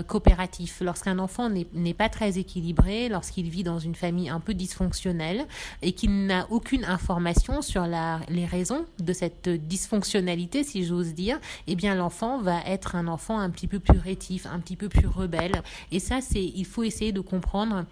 Speaker 10: coopératifs. Lorsqu'un enfant n'est pas très équilibré, lorsqu'il vit dans une famille un peu dysfonctionnelle et qu'il n'a aucune information sur les raisons de cette dysfonctionnalité, si j'ose dire, eh bien l'enfant va être un enfant un petit peu plus rétif, un petit peu plus rebelle. Et ça, il faut essayer de comprendre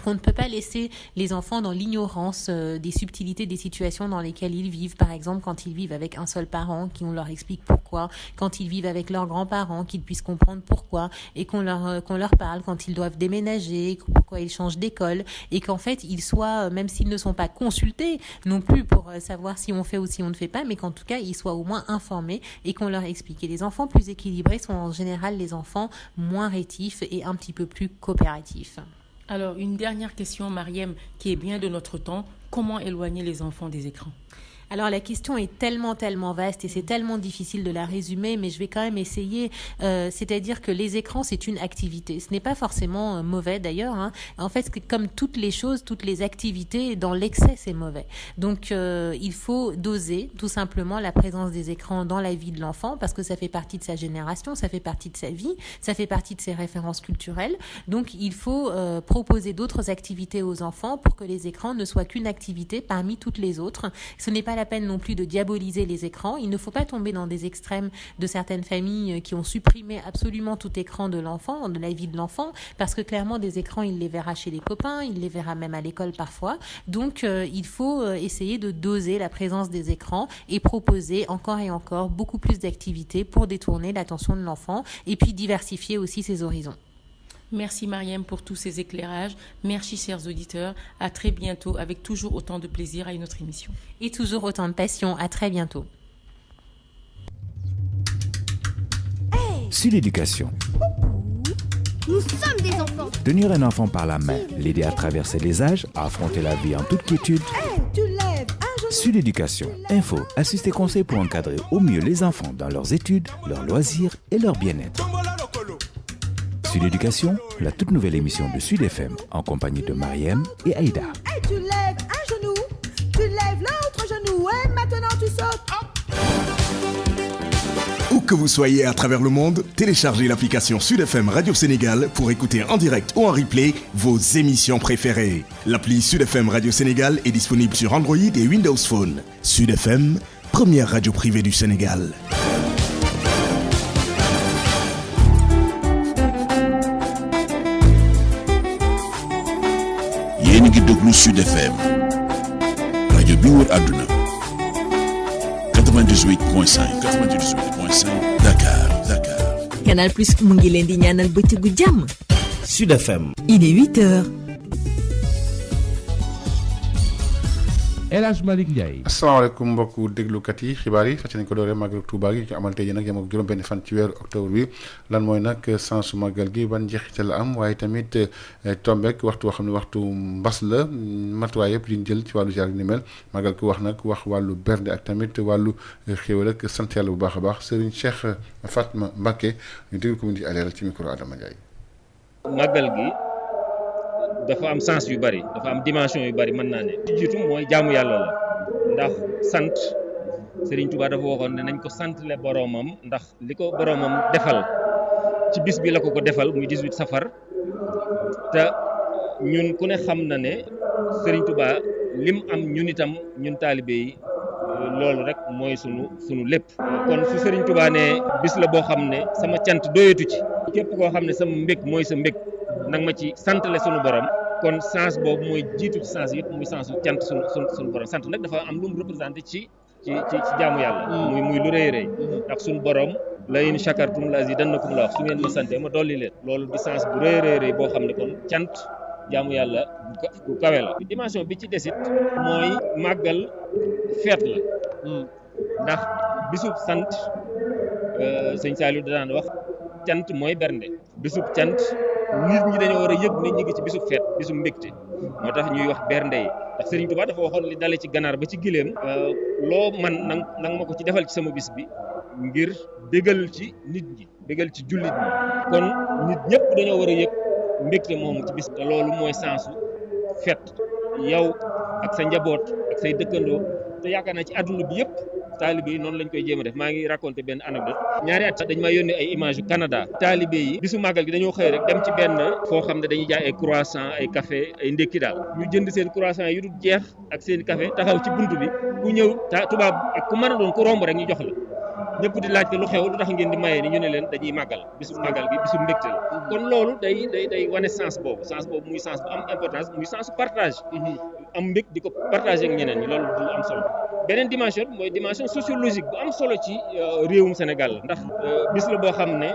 Speaker 10: qu'on ne peut pas laisser les enfants dans l'ignorance des subtilités des situations dans lesquelles ils vivent. Par exemple, quand ils vivent avec un seul parent, qu'on leur explique pourquoi, quand ils vivent avec leurs grands-parents, qu'ils puissent comprendre pourquoi, et qu'on leur parle quand ils doivent déménager, pourquoi ils changent d'école, et qu'en fait, ils soient, même s'ils ne sont pas consultés non plus pour savoir si on fait ou si on ne fait pas, mais qu'en tout cas, ils soient au moins informés et qu'on leur explique. Et les enfants plus équilibrés sont en général les enfants moins rétifs et un petit peu plus coopératifs.
Speaker 13: Alors, une dernière question, Mariem, qui est bien de notre temps. Comment éloigner les enfants des écrans ?
Speaker 10: Alors la question est tellement vaste et c'est tellement difficile de la résumer, mais je vais quand même essayer. C'est-à-dire que les écrans, c'est une activité. Ce n'est pas forcément mauvais d'ailleurs. En fait, comme toutes les choses, toutes les activités, dans l'excès, c'est mauvais. Donc il faut doser tout simplement la présence des écrans dans la vie de l'enfant, parce que ça fait partie de sa génération, ça fait partie de sa vie, ça fait partie de ses références culturelles. Donc il faut proposer d'autres activités aux enfants pour que les écrans ne soient qu'une activité parmi toutes les autres. Ce n'est pas la peine non plus de diaboliser les écrans. Il ne faut pas tomber dans des extrêmes de certaines familles qui ont supprimé absolument tout écran de l'enfant, de la vie de l'enfant, parce que clairement des écrans, il les verra chez les copains, il les verra même à l'école parfois. Donc il faut essayer de doser la présence des écrans et proposer encore et encore beaucoup plus d'activités pour détourner l'attention de l'enfant et puis diversifier aussi ses horizons.
Speaker 13: Merci Mariem pour tous ces éclairages. Merci chers auditeurs. À très bientôt avec toujours autant de plaisir à une autre émission.
Speaker 10: Et toujours autant de passion. À très bientôt.
Speaker 1: Sur l'éducation.
Speaker 12: Nous sommes des enfants.
Speaker 1: Tenir un enfant par la main, l'aider à traverser les âges, à affronter la vie en toute quiétude.
Speaker 12: Tu lèves un genou.
Speaker 1: Sur l'éducation, info, assist et conseils pour encadrer au mieux les enfants dans leurs études, leurs loisirs et leur bien-être. Sud Éducation, la toute nouvelle émission de Sud FM en compagnie de Mariem et Aïda.
Speaker 12: Tu lèves un genou, tu lèves l'autre genou et maintenant tu sautes.
Speaker 5: Où que vous soyez à travers le monde, téléchargez l'application Sud FM Radio Sénégal pour écouter en direct ou en replay vos émissions préférées. L'appli Sud FM Radio Sénégal est disponible sur Android et Windows Phone. Sud FM, première radio privée du Sénégal.
Speaker 7: yéen a ngi déglu Sud FM rajo bi wër àdduna 98.5 Dakar.
Speaker 17: Canal Plus mu ngi leen di ñaanal bëccëgu jàmm.
Speaker 18: Sud FM.
Speaker 17: Il est 8h. El Hadj Malick Ndiaye.
Speaker 3: asalaamaaleykum mbokku déglukat yi xibaar yi fàttali nañ ko dooree màggal Touba gi ñu amal tey jii nag yem ak juróom-benn fan ci weeru octobre bi lan mooy nag sensu màggal gi ban njeexital la am waaye tamit tombeek waxtu woo xam ne waxtu mbas la matuwaay yëpp liñ jël ci wàllu jaar ni mel màggal ko wax nag wax wàllu bernde ak tamit wàllu xéwal ak sant yàlla bu baax a baax Serigne Cheikh Fatma Mbacké ñu déglu ko mu di aleeral ci micro Adama Ndiaye.
Speaker 8: màggal gi dafa am sens yu bari dafa am dimension yu bari mën naa ne ci jiitu mooy jaamu yàlla la ndax sant Serigne Touba dafa waxoon ne nañ ko santle boroomam ndax li ko boroomam defal ci bis bi la ko defal muy 18 safar te ñun ku ne xam na ne Serigne Touba lim am ñun itam ñun taalibe yi loolu rek mooy sunu lépp kon su Serigne Touba ne bis la boo xam ne sama cant doyatu ci képp koo xam ne sama mbég mooy sa mbég nag ma ci santale sunu borom kon sens boobu mooy jiitu ci sens yëpp muy sensu cant sunu borom sant nag dafa am lu mu représenté ci jaamu yàlla muy lu rëy rëy ndax sunu borom la in shakartum la azidannakum la wax su ngeen ma sante ma dolli leen loolu di sens bu rëy rëy boo xam ne kon cant jaamu yàlla bu kawe la dimension bi ci desit mooy màggal feet la ndax bisub sant sëñ Saliou da daan wax cant mooy bernde bisub cant nit ñi dañoo war a yëg ne ñi ngi ci bisub feet bisub mbégte moo tax ñuy wax bernde yi ndax Serigne Touba dafa waxoon li dale ci ganaar ba ci gileem loo man nang ma ko ci defal ci sama bis bi ngir bégal ci nit ñi bégal ci jullit ñi kon nit ñëpp dañoo war a yëg mbégte moomu ci bis te loolu mooy sensu feet yow ak sa njaboot ak say dëkkandoo te yaakaar naa ci àdduna bi yëpp taalibe yi noonu lañ koy jéem a def maa ngi raconté benn anecdote ñaari at dañ maa yónnee ay image yu Canada taalibe yi bisu màggal gi dañoo xëy rek dem ci benn foo xam ne dañuy jaay ay croissant ay café ay ndékki daal ñu jënd seen croissant yu dul jeex ak seen café taxaw ci buntu bi ku ñëw tubaab ak ku mën a doon ku romb rek ñu jox la ñëpp di laajte lu xew lu tax ngeen di mayee ni ñu ne leen dañuy màggal bisu màggal gi bisu mbégte la kon loolu day wane sens boobu muy sens bu am importance muy sens partage am mbég di ko partager ak ñeneen ñi loolu du am solo beneen dimension mooy dimension sociologique bu am solo ci réewum Sénégal la ndax bis la boo xam ne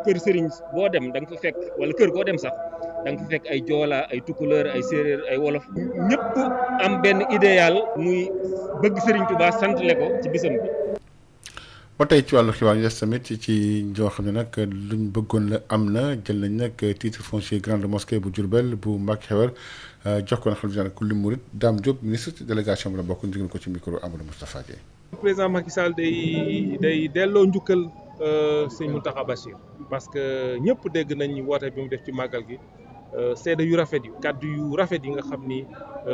Speaker 8: kër sëriñ boo dem da nga fa fekk wala kër goo dem sax da nga fa fekk ay joola ay tukuleur ay séeréer ay wolof ñëpp am benn idéal muy bëgg Serigne Touba santle ko ci bisam bi.
Speaker 3: ba tey ci wàllu xibaar yi des tamit ci ñoo xam ne nag luñ bëggoon la am na jël nañ nag titre foncier grande mosquée bu Diourbel bu Mbacké Xewar jox ko na xam ne kulli murit Dame Diop ministre délégation bi la bokk ñu ko ci micro Amadou Moustapha Dieye.
Speaker 14: président Macky Sall day delloo njukkal sëñ Mountakha Bachir parce que ñëpp dégg nañ woote bi mu def ci màggal gi seede yu rafet yi kàddu yu rafet yi nga xam ni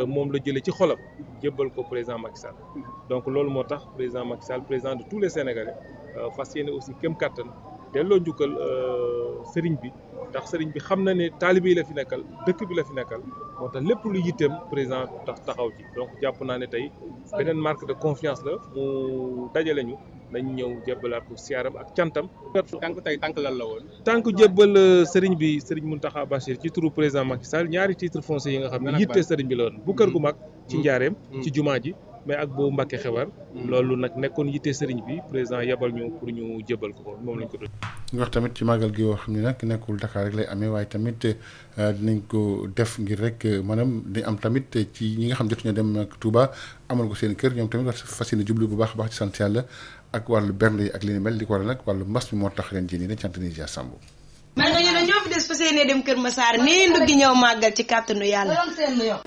Speaker 14: moom la jëlee ci xolam jébbal ko président Macky Sall donc loolu moo tax président Macky Sall président de tous les Sénégalais fas yéene aussi kéem kattan delloo njukkal sëriñ bi ndax sëriñ bi xam na ne taalibe yi la fi nekkal dëkk bi la fi nekkal moo tax lépp lu yitteem président taxaw ci donc jàpp naa ne tey beneen marque de confiance la mu dajale ñu nañ ñëw jébbalaat ko siyaaram ak cantam. tànk lan la woon. tànk jébbal sëriñ bi sëriñ Mountakha Bachir ci turu président Macky Sall ñaari titre foncier yi nga xam ne yitte sëriñ bi la woon bu kër gu mag ci njaareem ci jumaa ji mais ak boobu Mbacké Xewar loolu nag nekkoon yitte sëriñ bi président yebal ñu pour ñu jébbal ko moom lañ ko doon.
Speaker 3: ñu wax tamit ci màggal gi yoo xam ne nag nekkul Dakar rek lay amee waaye tamit dinañ ko def ngir rek maanaam di am tamit ci ñi nga xam jotuñu dem ak Touba amal ko seen kër ñoom tamit war fas yéene jublu bu baax a baax ci sant yàlla ak wàllu bernde yi ak li ni mel li ko waral nag wàllu mbas mi moo tax ren jii nii dañ sant ni Dia Samb.
Speaker 16: man nga ñu ne ñoo fi des fas yéene dem Kër Massar nii ndugg ñëw màggal ci kàttanu yàlla.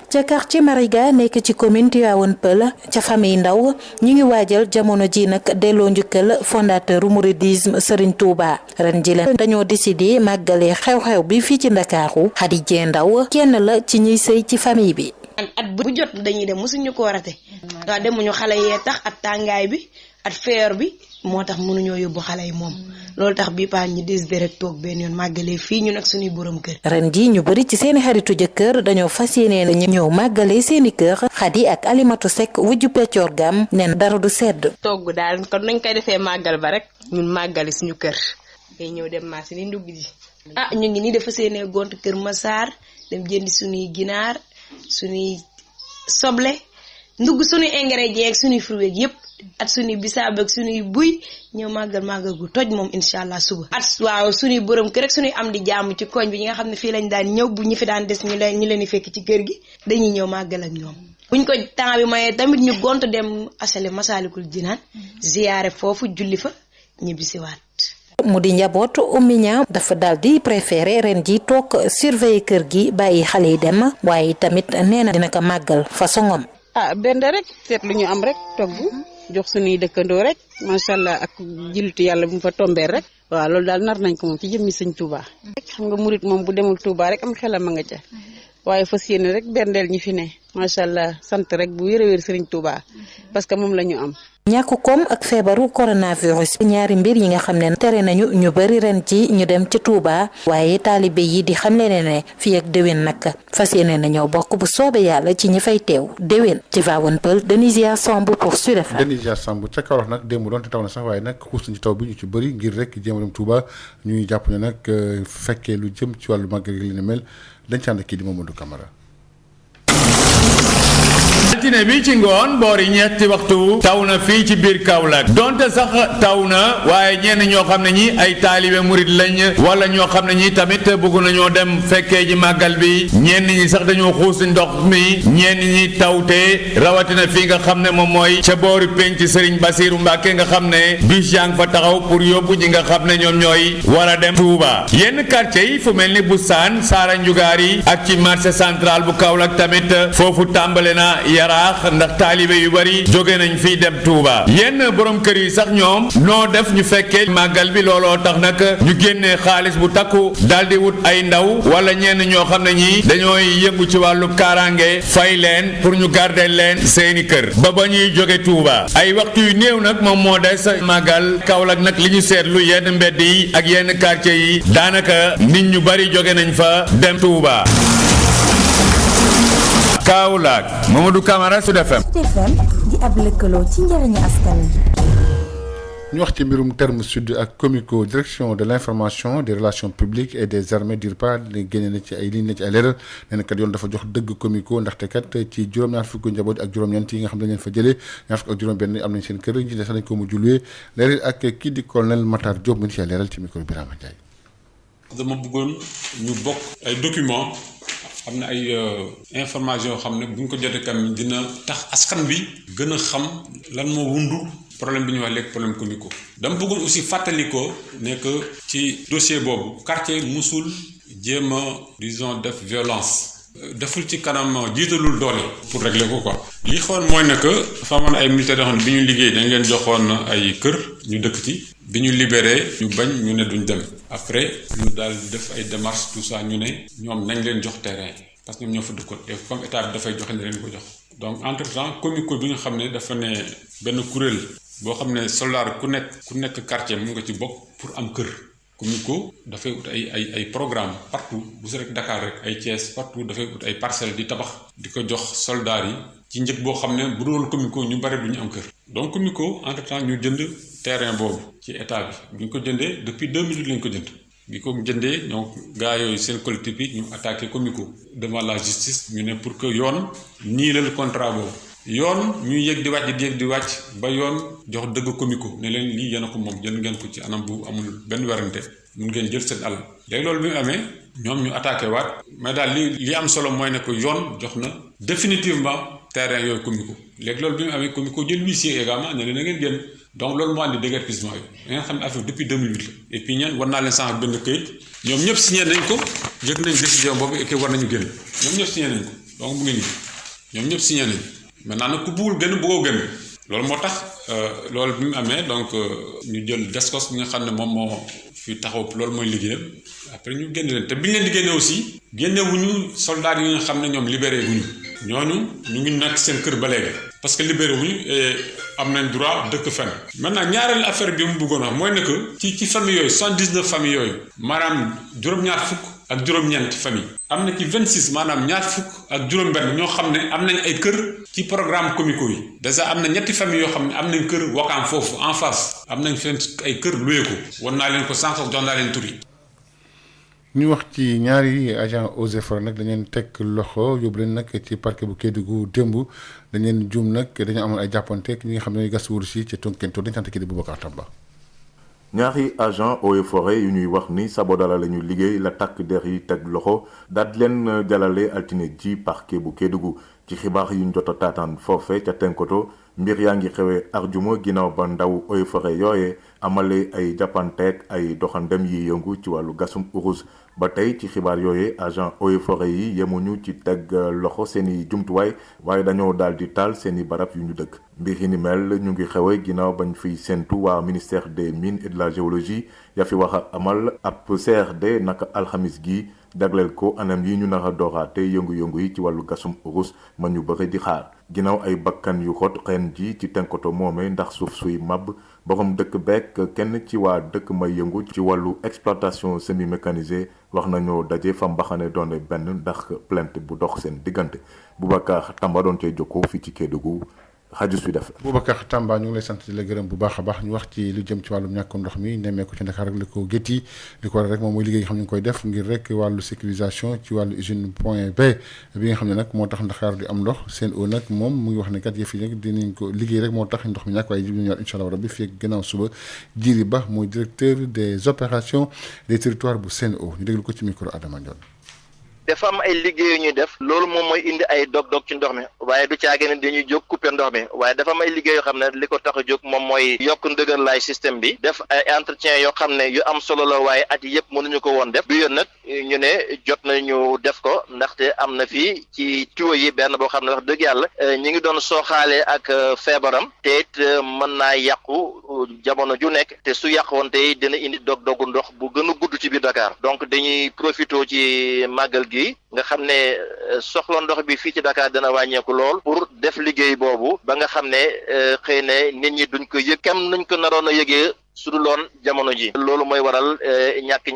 Speaker 10: ca quartier Mariga nekk ci commune Tivaouane Peulh ca famille Ndaw ñu ngi waajal jamono ji nag delloo njukkal fondateur mouridisme Serigne Touba ren ji la dañoo décidé màggale xew-xew bi fii ci Ndakaaru Khady Dieng Ndaw kenn la ci ñuy sëy ci famille bi.
Speaker 16: at bu jot dañuy dem mosuñu ko rate. waaw demuñu xale yee tax at tàngaay bi at feer bi moo tax mënuñoo yóbbu xale yi moom loolu tax bii paa ñu décidé rek toog benn yoon màggalee fii ñu nag suñuy borom kër.
Speaker 10: ren ji ñu bëri ci seeni xaritu jëkkër dañoo fas yéene ñëw màggalee seeni kër Khady ak Alimatu Seck wujju peccoor gam nen dara du sedd.
Speaker 16: togg daal kon nañ koy defee màggal ba rek ñun màggali suñu kër day ñëw dem marché ni ndugg ji. ñu ngi nii dafa seenee gont Kër Massar dem jëndi suñuy ginaar suñuy soble ndugg suñuy ingrédients ak suñuy fruits yëpp. at suñuy bisaab ak suñuy buy ñëw màggal gu toj moom incha allah suba. at waaw suñuy borom kër rek suñuy am di jàmm ci koñ bi ñi nga xam ne fii lañ daan ñëw bu ñu fi daan des ñu leen di fekk ci kër gi dañuy ñëw màggal ak ñoom buñ ko temps bi mayee tamit ñu gont dem asale Masaalikul Jinaan ziyaare foofu julli fa ñibbisiwaat.
Speaker 10: mu di njabootu Oumy Niang dafa daal di préféré ren ji toog surveiller kër gi bàyyi xale yi dem waaye tamit nee na dina ko màggal façon
Speaker 17: benn rek seet lu ñu am rek togg jox suñuy dëkkandoo rek macha allah ak jullitu yàlla bu mu fa tombee rek. waaw loolu daal nar nañ ko moom ci jëmmi sëñ Touba. xam nga murit moom bu demul Touba rek am xelam a nga ca waaye fas yéene rek berndeel ñi fi ne macha allah sant rek bu wér a wér sëriñ Touba parce que moom la ñu am.
Speaker 10: ñàkk koom ak feebaru coronavirus ñaari mbir yi nga xam ne tere nañu ñu bari ren ci ñu dem ci Touba waaye taalibe yi di xam le ne fii ak déwén nag fas yéene nañoo bokk bu soobee yàlla ci ñi fay teew déwén ci Tivaouane Peulh Denisia Samb pour Sud FM.
Speaker 3: Denisia Samb ca Kaolack nag démb doonte taw na sax waaye nag xuus nañ ci taw bi ñu ci bëri ngir rek jéem a dem Touba ñuy jàpp ne nag fekkee lu jëm ci wàllu màggal gi li ne mel dañ ci ànd kii di Mamadou Camara.
Speaker 15: altine bi ci ngoon boori ñetti waxtu taw na fii ci biir Kaolack donte sax taw na waaye ñenn ñoo xam ne ñi ay taalibe murit lañ wala ñoo xam ne ñi tamit bëgg nañoo dem fekkee ji màggal bi ñenn ñi sax dañoo xuus ndox mi ñenn ñi tawte rawatina fii nga xam ne moom mooy ca boori penc Serigne Bassirou Mbacké nga xam ne bis yaa ngi fa taxaw pour yóbbu ñi nga xam ne ñoom ñooy war a dem Touba yenn quartier yi fu mel ni Boustaan Saara Njugaar yi ak ci marché central bu Kaolack tamit foofu tàmbale na yaraax ndax taalibe yu bari jóge nañ fii dem Touba yenn borom kër yi sax ñoom noo def ñu fekkee màggal bi looloo tax nag ñu génnee xaalis bu takku daldi wut ay ndaw wala ñenn ñoo xam ne ñi dañooy yëngu ci wàllu kaaraange fay leen pour ñu garder leen seeni kër ba ñuy jóge Touba ay waxtu yu néew nag moom moo des màggal Kaolack nag li ñu seetlu yenn mbedd yi ak yenn quartier yi daanaka nit ñu bari jóge nañ fa dem Touba. Kaolack Mamadou Camara Sud FM.
Speaker 18: Sud FM di ab lëkkaloo ci njëriñu askan wi.
Speaker 3: ñu wax ci mbirum terme sud ak Comico direction de l'information des relations publiques et des armées DIRPA génne na ci ay ligne na ci ay leeral nee na kat yoon dafa jox dëgg Comico ndaxte kat ci juróom-ñaar fukki njaboot ak juróom-ñeent yi nga xam ne dañ leen fa jëlee ñaar fukk ak juróom-benn am nañ seen kër ji des nañ ko mu jullee leeral ak kii di colonel Matar Diop mu ci ay leeral ci micro Birama Ndiaye.
Speaker 11: dama bëggoon ñu bokk ay documents. am na ay information yoo xam ne bu ñu ko jotee kam dina tax askan bi gën a xam lan moo wundu problème bi ñuy wax léegi problème Comico dama bëggoon aussi fàttali ko ne que ci dossier boobu quartier musul jéem a disons def violence deful ci kanam jiitalul doole pour régler ko quoi. li xool mooy ne que dafa amoon ay militaires yoo xam ne bi ñu liggéey dañ leen joxoon ay kër ñu dëkk ci bi ñu libéré ñu bañ ñu ne duñ dem après ñu daal def ay démarches tout ça ñu ne ñoom nañ leen jox terrain parce que ñoom ñoo fa dëkkoon et comme état bi dafay joxe ne leen ko jox donc entre temps Comico bi nga xam ne dafa ne benn kuréel boo xam ne soldat ku nekk quartier mu nga ci bokk pour am kër Comico dafay ut ay programme partout bu si rek Dakar rek ay Thiès partout dafay ut ay parcelles di tabax di ko jox soldats yi ci njëg boo xam ne bu doon Comico ñu bari du ñu am kër donc Comico entre temps ñu jënd terrain boobu ci état bi ñu ko jëndee depuis 2008 lañ ko jënd bi ko jëndee donc gars yooyu seen collectif bi ñu attaqué Comico devant la justice ñu ne pour que yoon nii la contrat boobu yoon ñuy yëg di wàcc ba yoon jox dëgg Comico ne leen lii yéen a ko moom jël ngeen ko ci anam bu amul benn werante mun ngeen jël seen àll léegi loolu bi mu amee ñoom ñu attaqué waat mais daal li am solo mooy ne ko yoon jox na définitivement terrain yooyu Comico léegi loolu bi mu amee Comico jël huissier également ne leen na ngeen génn donc loolu moo andi déguerpissement yi da ngeen xam ne affaire depuis 2008 la et puis ñeen war naa leen sànq benn këyit ñoom ñëpp signé nañ ko yëg nañ décision boobu et que war nañu génn ñoom ñëpp signé nañ ko donc mu ngi nii ñoom ñëpp signé nañ maintenant nag ku bëggul génn bëggoo génn loolu moo tax loolu bi mu amee donc ñu jël descos bi nga xam ne moom moo fi taxaw loolu mooy liggéeyam après ñu génn leen te bi ñu leen di génne aussi génnewuñu soldats yi nga xam ne ñoom libéré guñu ñooñu ñu ngi nekk seen kër ba léegi parce que libéré wuñu et am nañ droit dëkk fenn maintenant ñaareelu affaire bi mu bëggoon wax mooy ne que ci famille yooyu 79 famille yooyu maanaam juróom-ñaar fukk ak juróom-ñeenti famille am na ci 26 maanaam ñaar fukk ak juróom-benn ñoo xam ne am nañ ay kër ci programme Comico yi déjà am na ñetti famille yoo xam ne am nañ kër Wakaam foofu en face am nañ fenn ay kër luye ko wan naa leen ko sànq jox naa leen tur yi.
Speaker 3: ñu wax ci ñaari agent Eaux et Forêts nag dañ leen teg loxo yóbbu leen nag ci parquet bu Kédougou démb dañ leen juum nag dañu amoon ay jàppanteeg ñi nga xam ne ñooy gas wurus yi ci Tonkinto dañ sant kii di Boubacar Tamba.
Speaker 4: ñaari agent Eaux et Forêts yu ñuy wax ni Sabodala la ñu liggéey la takk der yi teg loxo daal di leen jalale altine ji parquet bu Kédougou ci xibaar yuñ jot a taataan foofe ca Tenkoto mbir yaa ngi xewee arjuma ginnaaw ba ndaw Eaux et Forêts yooye amale ay jàppanteeg ay doxandem yi yëngu ci wàllu gasum urus. ba tey ci xibaar yooye agent Eaux et Forêts yi yemuñu ci teg loxo seeni jumtuwaay waaye dañoo daal di taal seeni barab yu ñu dëkk mbir yi ni mel ñu ngi xewee ginnaaw bañ fiy séntu waa ministère des mines et de la géologie ya fi wax a amal ab CRD naka alxamis gi jagleel ko anam yi ñu nar a dooraate yëngu-yëngu yi ci wàllu gasum urus ma ñu bëri di xaar ginnaaw ay bakkan yu xot ren ji ci Tenkoto moome ndax suuf suy màbb borom dëkk beek kenn ci waa dëkk may yëngu ci wàllu exploitation semi mécanisée wax nañoo daje fa mbaxane doone benn ndax plainte bu dox seen diggante Boubacar Tamba doon cee jokkoo fii ci Kédougou rajo Sud FM.
Speaker 3: Boubacar Tamba ñu ngi lay sant di la gërëm bu baax a baax ñu wax ci lu jëm ci wàllum ñàkkum ndox mi nemmeeku ci Dakar rek li ko gétti li ko war rek moom mooy liggéey nga xam ne ñu ngi koy def ngir rek wàllu sécurisation ci wàllu usine Point B bi nga xam ne nag moo tax Dakar di am ndox Sen'Eau nag moom mu ngi wax ne kat yëf yi nag dinañ ko liggéey rek moo tax ndox mi ñàkk waaye jiw ñëwaat incha allah rabbi fii ak gannaaw suba Djily Ba mooy directeur des opérations des territoires bu Sen'Eau ñu déglu ko ci micro Adama Ndione.
Speaker 23: dafa am ay liggéey yu ñuy def loolu moom mooy indi ay dog-dog ci ndox mi waaye du caage ne dañuy jóg couper ndox mi waaye dafa am ay liggéey yoo xam ne li ko tax a jóg moom mooy yokk ndëgër laay système bi def ay entretien yoo xam ne yu am solo la waaye at yi yëpp mënuñu ko woon def bi yoon nag ñu ne jot nañu def ko ndaxte am na fii ci tuyau yi benn boo xam ne wax dëgg yàlla ñi ngi doon sooxaale ak feebaram te it mën naa yàqu jamono ju nekk te su yàqoon te dina indi dog-dogu ndox bu gën a gudd ci biir Dakar donc dañuy profité ci màggal gi nga xam ne soxla ndox bi fii ci Dakar dana wàññeeku lool pour def liggéey boobu ba nga xam ne xëy na nit ñi duñ ko yëg kam nuñ ko naroon a yëgee su dul woon jamono ji loolu mooy waral ñàkk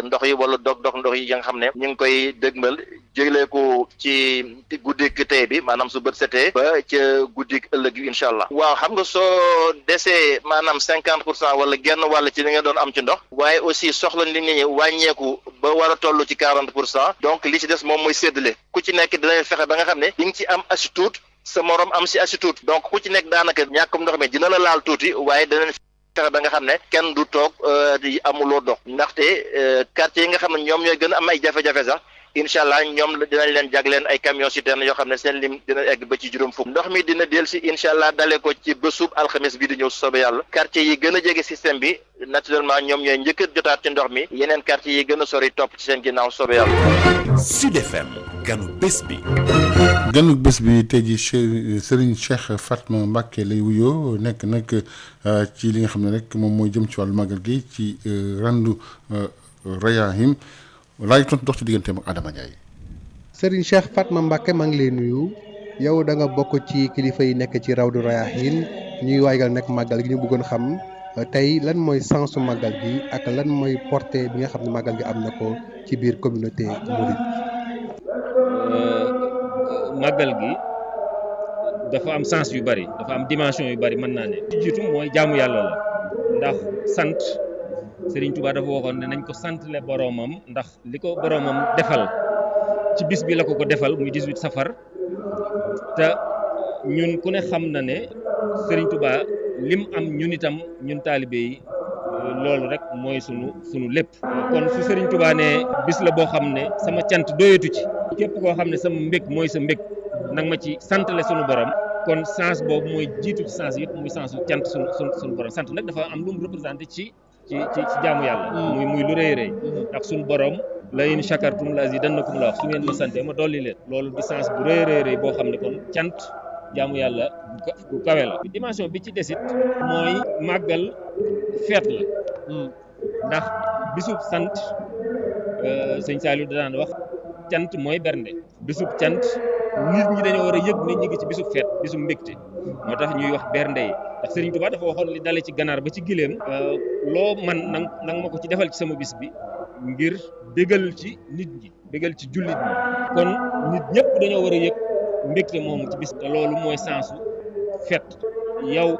Speaker 23: ndox yi wala dog ndox yi nga xam ne ñu ngi koy dëgmal jëlee ko ci guddik tey bi maanaam su bët setee ba ca guddik ëllëg yi incha allah. waaw xam nga soo desee maanaam 50% wala genn wàll ci li nga doon am ci ndox waaye aussi soxla nit ñi wàññeeku ba war a toll ci 40% donc li ci des moom mooy séddale ku ci nekk dinañ fexe ba nga xam ne di nga ci am as tuut sa morom am si as tuut donc ku ci nekk daanaka ñàkkum ndox mi dina la laal tuuti waaye danañ fexe ba nga xam ne kenn du toog di amuloo dox ndaxte quartier yi nga xam ne ñoom ñooy gën a am ay jafe-jafe sax incha allah ñoom dinañ leen jagleen ay camion citerne yoo xam ne seen lim dina egg ba ci juróom fukk ndox mi dina del si incha allah dale ko ci bésub alxames bi di ñëw soobee yàlla quartier yi gën a jege système bi naturellement ñoom ñooy njëkk a jotaat ci ndox mi yeneen quartier yi gën a sori topp ci seen ginnaaw soobee yàlla.
Speaker 1: Sud FM ganu bés bi.
Speaker 3: ganu bés bi tey jii Serigne Cheikh Fatma Mbacké lay wuyoo nekk nag ci li nga xam ne rek moom mooy jëm ci wàllu màggal gi ci randu Rayahim laaj tontu dox ci digganteem ak Adama Ndiaye.
Speaker 20: Serigne Cheikh Fatma Mbacké maa ngi lay nuyu yow da nga bokk ci kilifa yi nekk ci rawdu Rayahim ñuy waajal nag màggal gi ñu bëggoon xam tey lan mooy sensu màggal gi ak lan mooy portée bi nga xam ne màggal gi am na ko ci biir communauté mouride.
Speaker 8: màggal gi dafa am sens yu bari dafa am dimension yu bari mën naa ne ci jiitu mooy jaamu yàlla la ndax sant Serigne Touba dafa waxoon ne nañ ko santle boroomam ndax li ko boroomam defal ci bis bi la ko defal muy 18 safar te ñun ku ne xam na ne Serigne Touba lim am ñun itam ñun taalibe yi loolu rek mooy sunu lépp kon su Serigne Touba ne bis la boo xam ne sama cant doyatu ci képp koo xam ne sama mbég mooy sa mbég nag ma ci santale sunu borom kon sens boobu mooy jiitu ci sens yëpp muy sensu cant sunu borom sant nag dafa am lu mu représenté ci jaamu yàlla muy lu rëy rëy ndax sunu borom la in shakartum la azidannakum la wax su ngeen ma sante ma dolli leen loolu di sens bu rëy rëy boo xam ne kon cant jaamu yàlla bu kawe la dimension bi ci desit mooy màggal feet la ndax bisub sant sëñ Saliou da daan wax cant mooy bernde bisub cant nit ñi dañoo war a yëg ne ñi ngi ci bisub feet bisub mbégte moo tax ñuy wax bernde yi ndax Serigne Touba dafa waxoon li dale ci ganaar ba ci gileem loo man nang ma ko ci defal ci sama bis bi ngir bégal ci nit ñi bégal ci jullit ñi kon nit ñëpp dañoo war a yëg mbégte moomu ci bis te loolu mooy sensu feet yow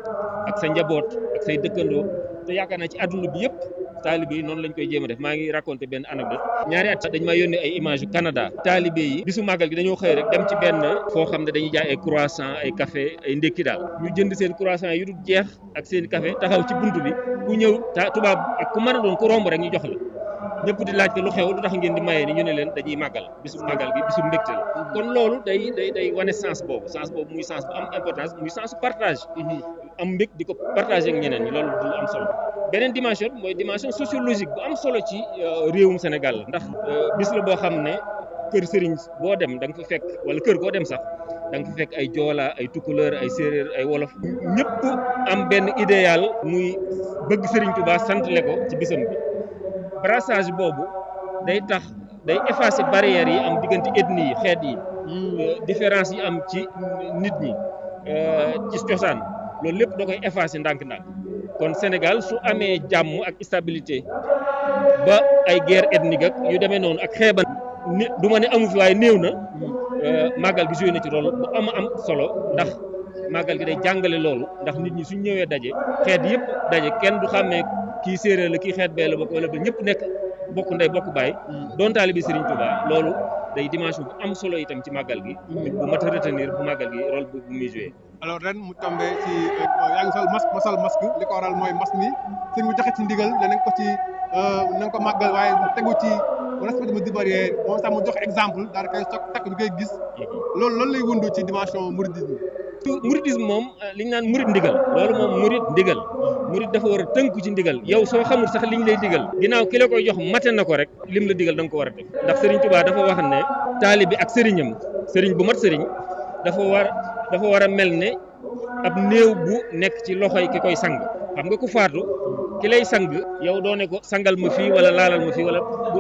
Speaker 8: ak sa njaboot ak say dëkkandoo te yaakaar naa ci àdduna bi yëpp taalibe yi noonu lañ koy jéem a def maa ngi raconté benn anecdote ñaari at dañ maa yónnee ay image yu Canada taalibe yi bisu màggal gi dañoo xëy rek dem ci benn foo xam ne dañuy jaay ay croissant ay café ay ndékki daal ñu jënd seen croissant yu dul jeex ak seen café taxaw ci bunt bi ku ñëw tubaab ak ku mën a doon ku romb rek ñu jox la ñëpp di laaj ko lu xew lu tax ngeen di maye ni ñu ne leen dañuy màggal bisu màggal gi bisu mbégte la kon loolu day wane sens boobu muy sens bu am importance muy sens partage am mbég di ko partager ak ñeneen ñi loolu du am solo beneen dimension mooy dimension sociologique bu am solo ci réewum Sénégal la ndax bis la boo xam ne kër sëriñ boo dem da nga fa fekk wala kër goo dem sax da nga fa fekk ay joola ay tukuleur ay séeréer ay wolof ñëpp am benn idéal muy bëgg Sëriñ Tuubaa santle ko ci bisam bi brassage boobu day tax day effacer barrières yi am diggante ethnie yi xeet yi différence yi am ci nit ñi ci cosaan loolu lépp da koy effacer ndànk-ndànk kon Sénégal su amee jàmm ak stabilité ba ay guerre ethnique ak yu demee noonu ak xeeban ni du ma ne amu fi waaye néew na màggal gi joué na ci rôle bu am solo ndax màggal gi day jàngale loolu ndax nit ñi suñ ñëwee daje xeet yëpp daje kenn du xàmmee kii séeréer la kii xeet bee la bokk wala ba ñëpp nekk bokk ndey bokk baay doon taalibe Serigne Touba loolu day dimension bu am solo itam ci màggal gi bu mat a retenir bu màggal gi rôle bu muy joué.
Speaker 9: alors ren mu tombé ci yaa ngi sol masque li ko waral mooy mbas mi sëñ mu joxe ci ndigal ne nañ ko ci nañ ko màggal waaye mu tegu ci respect de barrière moom sax mu jox exemple daal koy soog takk ñu koy gis loolu lay wundu ci dimension mouridisme.
Speaker 8: mouridisme moom li ñu naan murid ndigal loolu moom murid ndigal murid dafa war a tënku ci ndigal yow soo xamul sax liñ lay digal ginnaaw ki la koy jox mate na ko rek lim la digal da nga ko war a def ndax Serigne Touba dafa wax ne taalibe ak sëriñam sëriñ bu mat sëriñ dafa war a mel ne ab néew bu nekk ci loxoy ki koy sang xam nga ku faatu ki lay sang yow doo ne ko sangal ma fii wala laalal ma fii wala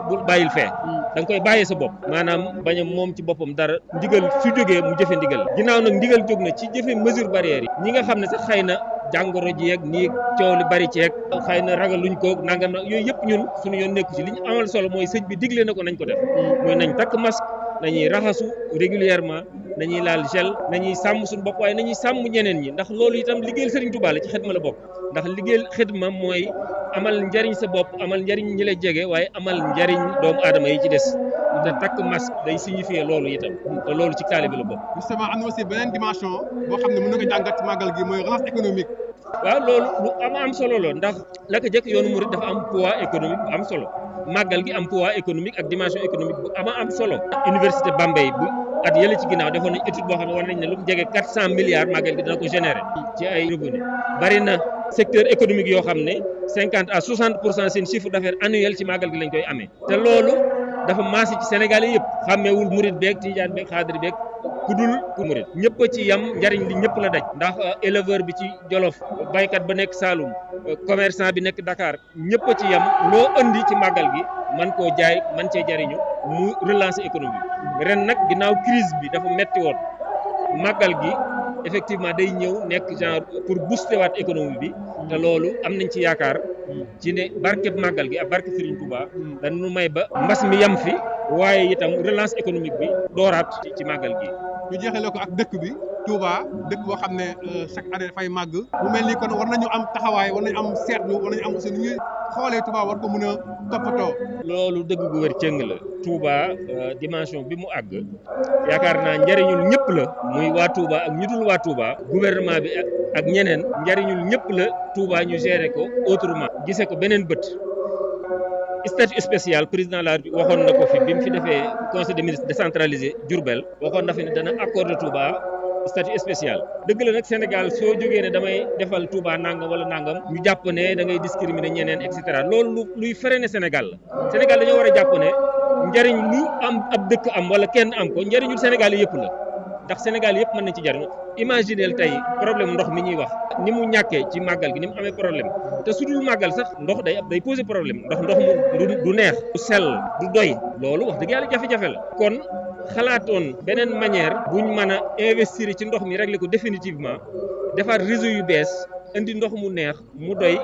Speaker 8: bu bàyyil fee da nga koy bàyyee sa bopp maanaam bañ a moom ci boppam dara ndigal su jógee mu jëfe ndigal ginnaaw nag ndigal jóg na ci jëfe mesure barrière yi ñi nga xam ne sax xëy na jàngoro ji yeeg nii coow li bari ceeg xëy na ragal luñ ko nangam na yooyu yëpp ñun suñu yoon nekku ci li ñu amal solo mooy sëñ bi digle na ko nañ ko def mooy nañ takk masque nañuy raxasu régulièrement nañuy laal gel nañuy sàmm suñu bopp waaye nañuy sàmm ñeneen ñi ndax loolu itam liggéeyal Serigne Touba la ci xidma la bokk ndax liggéeyal xidma mooy amal njariñ sa bopp amal njariñ ñi lay jege waaye amal njariñ doomu aadama yi ci des te takk masque day signifier loolu itam te loolu ci taalibe la bokk.
Speaker 9: justement am na aussi beneen dimension boo xam ne mën na ko jàngat ci màggal gi mooy relance économique.
Speaker 8: waaw loolu lu am solo la ndax la ko jëkk yoonu murid dafa am poids économique bu am solo màggal gi am poids économique ak dimension économique bu am solo. Université Bambey bu at yële ci ginnaaw defoon nañ étude boo xam ne war nañ ne lu mu jege 400 milliards màggal gi dina ko générer ci ay revenu bari na secteur économique yoo xam ne 50 à 60% seen chiffre d'affaires annuel ci màggal gi lañ koy amee te loolu dafa maasi ci Sénégal yëpp xàmmeewul murid beeg tijaan beeg xaadir beeg kudul ku murid ñëpp a ci yam njariñ li ñëpp la daj ndax éleveur bi ci Jolof baykat ba nekk Saloum commerçant bi nekk Dakar ñëpp a ci yam loo andi ci màggal gi man koo jaay man cee jariñu mu relancer économie ren nag ginnaaw crise bi dafa metti woon màggal gi effectivement day ñëw nekk genre pour booster waat économie bi te loolu am nañ ci yaakaar ci ne barkeb màggal gi ak barke Serigne Touba dañu may ba mbas mi yam fi waaye itam relance économique bi dooraat ci màggal gi.
Speaker 9: ñu jeexale ko ak dëkk bi Touba dëkk boo xam ne chaque année dafay màgg mu mel ni kon war nañu am taxawaay war nañu am seetlu war nañu am aussi nu ñuy xoolee Touba war ko mën a toppatoo.
Speaker 8: loolu dëgg gu wér cëng la Touba dimension bi mu àgg yaakaar naa njariñul ñëpp la muy waa Touba ak ñu dul waa Touba gouvernement bi ak ñeneen njariñul ñëpp la Touba ñu gérer ko autrement gisee ko beneen bët. statut spécial président de la République waxoon na ko fi bi mu fi defee conseil des ministres décentralisé Diourbel waxoon na fi ne dana accordé Touba statut spécial dëgg la nag Sénégal soo jógee ne damay defal Touba nangam wala nangam ñu jàpp ne da ngay discriminer ñeneen et cetera loolu luy freiner Sénégal la Sénégal dañoo war a jàpp ne njariñ lu am ab dëkk am wala kenn am ko njariñul Sénégal yëpp la ndax Sénégal yëpp mën nañ ci jariñu imagineel tey problème ndox mi ñuy wax ni mu ñàkkee ci màggal gi ni mu amee problème te su dul màggal sax ndox day poser problème ndox mu du neex du sell du doy loolu wax dëgg yàlla jafe-jafe la kon xalaatoon beneen manière buñ mën a investir ci ndox mi régler ko définitivement defar réseau yu bees indi ndox mu neex mu doy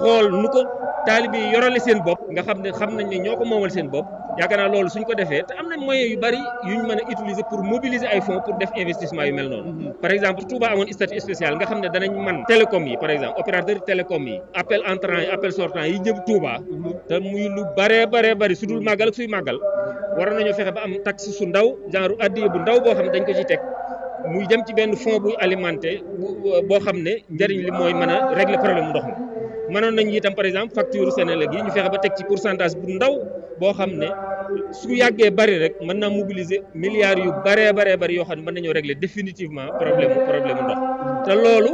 Speaker 8: xool nu ko taalibe yi yorale seen bopp nga xam nañ ne ñoo ko moomal seen bopp yaakaar naa loolu suñ ko defee te am na moyens yu bari yuñ mën a utiliser pour mobiliser ay fonds pour def investissement yu mel noonu. par exemple Touba amoon statut spécial nga xam ne danañ man télécom yi par exemple opérateur télécom yi appel entrant yi appel sortant yi jëm Touba te muy lu bari su dul màggal ak suy màggal war nañoo fexe ba am taxe su ndaw genre addiya bu ndaw boo xam ne dañ ko ci teg muy dem ci benn fonds buy alimenté boo xam ne njëriñ li mooy mën a régler problème ndox mi mënoon nañu itam par exemple facture Senelec yi ñu fexe ba teg ci pourcentage bu ndaw boo xam ne su yàggee bari rek mën naa mobiliser milliards yu bari yoo xam ne mën nañoo régler définitivement problème ndox te loolu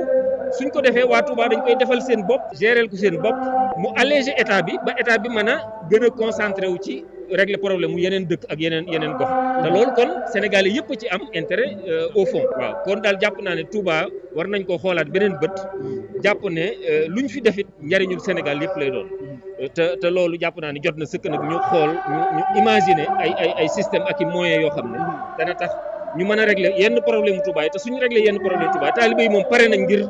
Speaker 8: suñ ko defee waa Touba dañ koy defal seen bopp gérer ko seen bopp mu alléger état bi ba état bi mën a gën a concentré wu ci régler problème mu yeneen dëkk ak yeneen gox te loolu kon Sénégalais yëpp ci am intérêt au fond waaw kon daal jàpp naa ne Touba war nañ ko xoolaat beneen bët jàpp ne luñ fi defit njariñul Sénégal yëpp lay doon te loolu jàpp naa ne jot na sëkk nag ñu xool ñu imaginer ay système ak i moyens yoo xam ne dana tax ñu mën a régler yenn problème Touba yi te suñu régler yenn problème Touba taalibe yi moom pare nañ ngir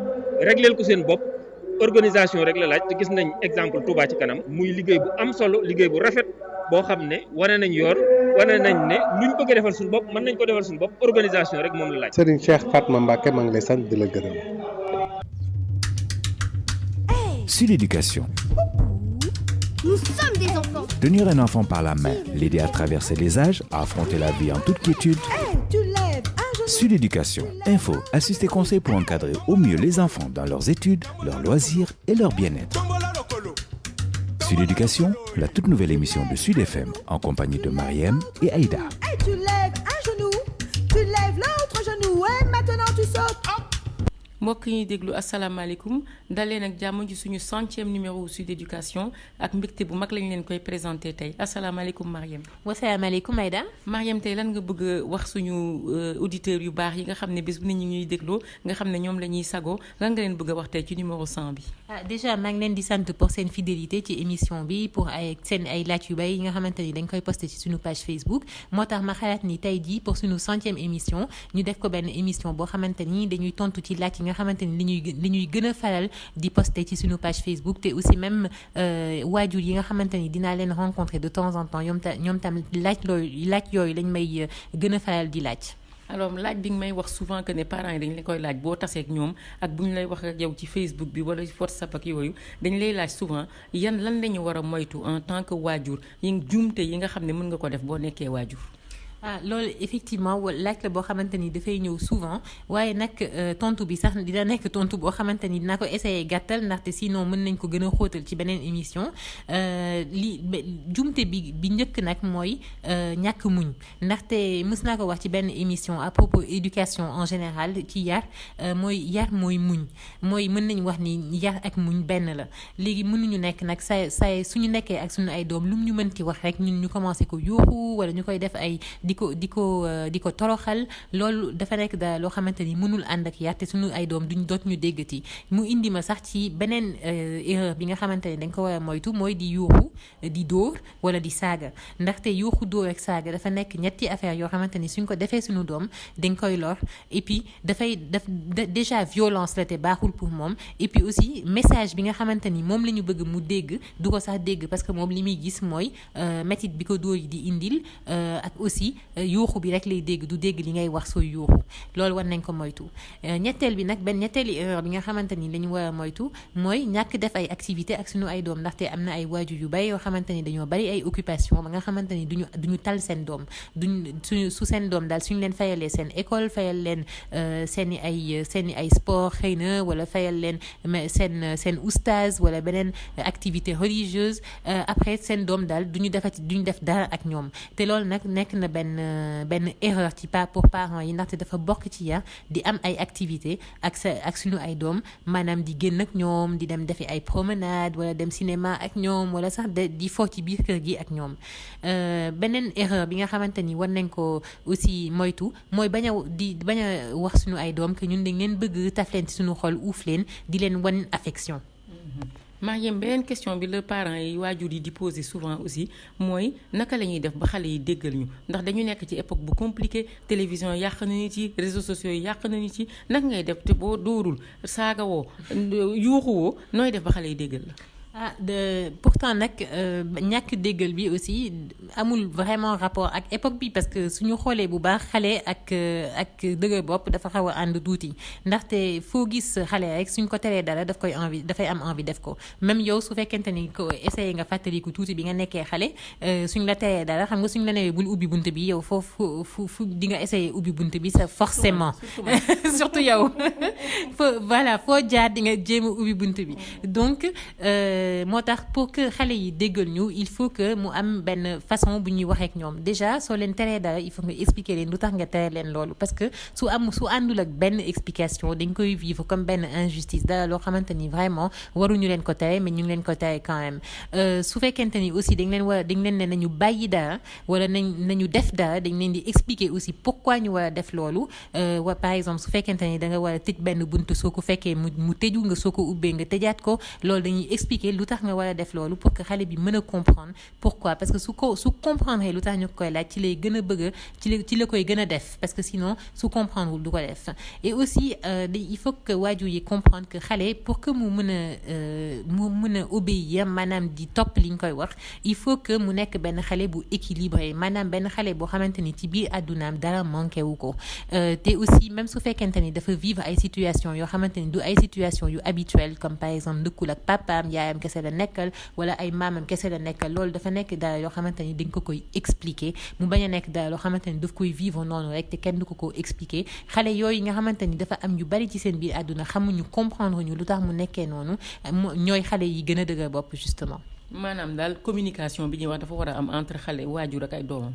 Speaker 8: régler ko seen bopp organisation rek la laaj te gis nañ exemple Touba ci kanam muy liggéey bu am solo liggéey bu rafet boo xam ne wane nañ yoon wane nañ ne luñ bëgg a defal suñu bopp mën nañ ko defal suñu bopp organisation rek moom la laaj.
Speaker 20: Serigne Cheikh Fatma Mbacké maa ngi lay sant di la gërëm.
Speaker 1: Sud Éducation.
Speaker 12: Nous sommes des enfants.
Speaker 1: Tenir un enfant par la main, l'aider à traverser les âges, à affronter la vie en toute quiétude.
Speaker 12: Tu lèves un genou.
Speaker 1: Sud Éducation. Info, assist et conseils pour encadrer au mieux les enfants dans leurs études, leurs loisirs et leur bien-être. Sud Éducation, la toute nouvelle émission de Sud FM en compagnie de Mariem et Aïda.
Speaker 12: Tu lèves un genou, tu lèves l'autre genou et maintenant tu sautes.
Speaker 13: mbokk yi déglu asalaamaaleykum daleen ak jàmm ci suñu 100e numéro Sud Éducation ak mbégte bu mag lañ leen koy présenté tey asalaamaaleykum Mariem.
Speaker 19: wasalaamaaleykum Aïda.
Speaker 13: Mariem tey lan nga bëgg a wax suñu auditeurs yu baax yi nga xam ne bés bu ne ñu ñuy dégloo nga xam ne ñoom la ñuy sagoo lan nga leen bëgg a wax tey ci numéro 100 bi.
Speaker 19: déjà maa ngi leen di sant pour seen fidélité ci émission bi pour seen ay laaj yu bay yi nga xamante ni dañ koy posté ci suñu page Facebook moo tax ma xalaat ni tey jii pour suñu 100e émission ñu def ko benn émission boo xamante ni dañuy tontu ci laaj yi nga xamante ni li ñuy gën a faral di poster ci suñu page Facebook te aussi même waajur yi nga xamante ni dinaa leen rencontrer de temps en temps ñoom tam laaj yooyu lañ may gën a faral di laaj.
Speaker 13: alors laaj bi nga may wax souvent que ne parents yi dañ la koy laaj boo tasee ak ñoom ak bu ñu lay wax ak yow ci Facebook bi wala WhatsApp ak yooyu dañ lay laaj souvent lan la ñu war a moytu en tant que waajur yi juumte yi nga xam ne mën nga ko def boo nekkee waajur.
Speaker 19: loolu effectivement laaj la boo xamante ni dafay ñëw souvent waaye nag tontu bi sax dina nekk tontu boo xamante ni dina ko essayer gàttal ndaxte sinon mën nañ ko gën a xóotal ci beneen émission jumte bi njëkk nag mooy ñàkk muñ ndaxte mës naa ko wax ci benn émission à propos éducation en général ci yar mooy muñ mooy mën nañ wax ni yar ak muñ benn la léegi mënuñu nekk nag saa suñu nekkee ak suñu ay doom lu mu ñu mënti wax rek ñun ñu commencé ko yuuxu wala ñu koy def ay di ko toroxal loolu dafa nekk da loo xamante ni mënul ànd ak yar te suñu ay doom doot ñu déggati mu indi ma sax ci beneen erreur bi nga xamante ni dañ ko war a moytu mooy di yuuxu di dóor wala di saaga ndaxte yuuxu dóor ak saaga dafa nekk ñetti affaire yoo xamante ni suñ ko defee suñu doom dañ koy lor et puis déjà violence la te baaxul pour moom et puis aussi message bi nga xamante ni moom la ñu bëgg mu dégg du ko sax dégg parce que moom li muy gis mooy métit bi ko dóor yi di indil ak aussi yuuxu bi rek lay dégg du dégg li ngay wax sooy yuuxu loolu war nañ ko moytu ñetteel bi nag ñetteeli erreur bi nga xamante ni lañu war a moytu mooy ñàkk def ay activité ak suñu ay doom ndaxte am na ay waajur yu bari yoo xamante ni dañoo bari ay occupation ba nga xamante ni duñu tal seen doom su seen doom daal suñu leen fayalee seen école fayal leen seeni ay sport xëy na wala fayal leen seen oustaz wala beneen activité religieuse après seen doom daal duñu def dara ak ñoom te loolu nag nekk na benn erreur ci pour parents yi ndaxte dafa bokk ci yar di am ay activité ak suñu ay doom maanaam di génn ak ñoom di dem defi ay promenade wala dem cinéma ak ñoom wala sax di fo ci biir kër gi ak ñoom beneen erreur bi nga xamante ni war nañ ko aussi moytu mooy bañ a wax suñu ay doom que ñun dañ leen bëgg taf leen ci suñu xol uuf leen di leen wan affection.
Speaker 13: Mariem beneen question bi la parents yi waajur yi di poser souvent aussi mooy naka la ñuy def ba xale yi déggal ñu ndax dañu nekk ci époque bu compliqué télévision yàq na nit yi réseaux sociaux yi yàq na nit yi naka ngay def te boo dóorul saaga woo yuuxu woo nooy def ba xale yi déggal la.
Speaker 19: Pourtant nag ñàkk déggal bi aussi amul vraiment rapport ak époque bi parce que suñu xoolee bu baax xale ak dëgër bopp dafa xaw a ànd tuuti ndaxte foo gis xale rek suñ ko teree dara dafay am envie def ko même yow su fekkente ni ko essayé nga fàttaliku tuuti bi nga nekkee xale suñ la teree dara xam nga suñ la newee bul ubbi bunt bi yow foofu fu di nga essayé ubbi bunt bi c'est forcément surtout yow foo jaar di nga jéem a ubbi bunt bi donc moo tax pour que xale yi déggal ñu il faut que mu am benn façon bu ñuy waxee ak ñoom déjà soo leen teree dara il faut nga expliquer leen lu tax nga tere leen loolu parce que su àndul ak benn explication dañ koy vivre comme benn injustice dara loo xamante ni vraiment waruñu leen ko tere mais ñu ngi leen ko tere quand même su fekkente ni aussi dañ leen ne nañu bàyyi dara wala nañu def dara dañ leen di expliquer aussi pourquoi ñu war a def loolu par exemple su fekkente ni da nga war a tëj benn buntu soo ko fekkee mu tëju nga soo ko ubbee nga tëjaat ko loolu dañuy expliquer lu tax nga war a def loolu pour que xale bi mën a comprendre pourquoi parce que su comprendre lu tax ñu koy laaj ci lay gën a bëgg ci la koy gën a def parce que sinon su comprendre wul du ko def et aussi il faut que waajur yi comprendre que xale pour que mu mën a obéir maanaam di topp li ñu koy wax il faut que mu nekk benn xale bu équilibré maanaam benn xale boo xamante ni ci biir àddunaam dara manqué wu ko te aussi même su fekkente ni dafa vivre ay situation yoo xamante ni du ay situation yu habituelles comme par exemple dëkkul ak papaam yaayam kese la nekkal wala ay maamam kese la nekkal loolu dafa nekk dara yoo xamante ni dañ ko koy expliquer mu bañ a nekk dara loo xamante ni daf koy vivre noonu rek te kenn du ko expliquer xale yooyu nga xamante ni dafa am yu bari ci seen biir àdduna xamuñu comprendre ñu lu tax mu nekkee noonu ñooy xale yi gën a dëgër bopp justement
Speaker 13: maanaam daal communication bi ñuy wax dafa war a am entre xale waajur ak ay doomam.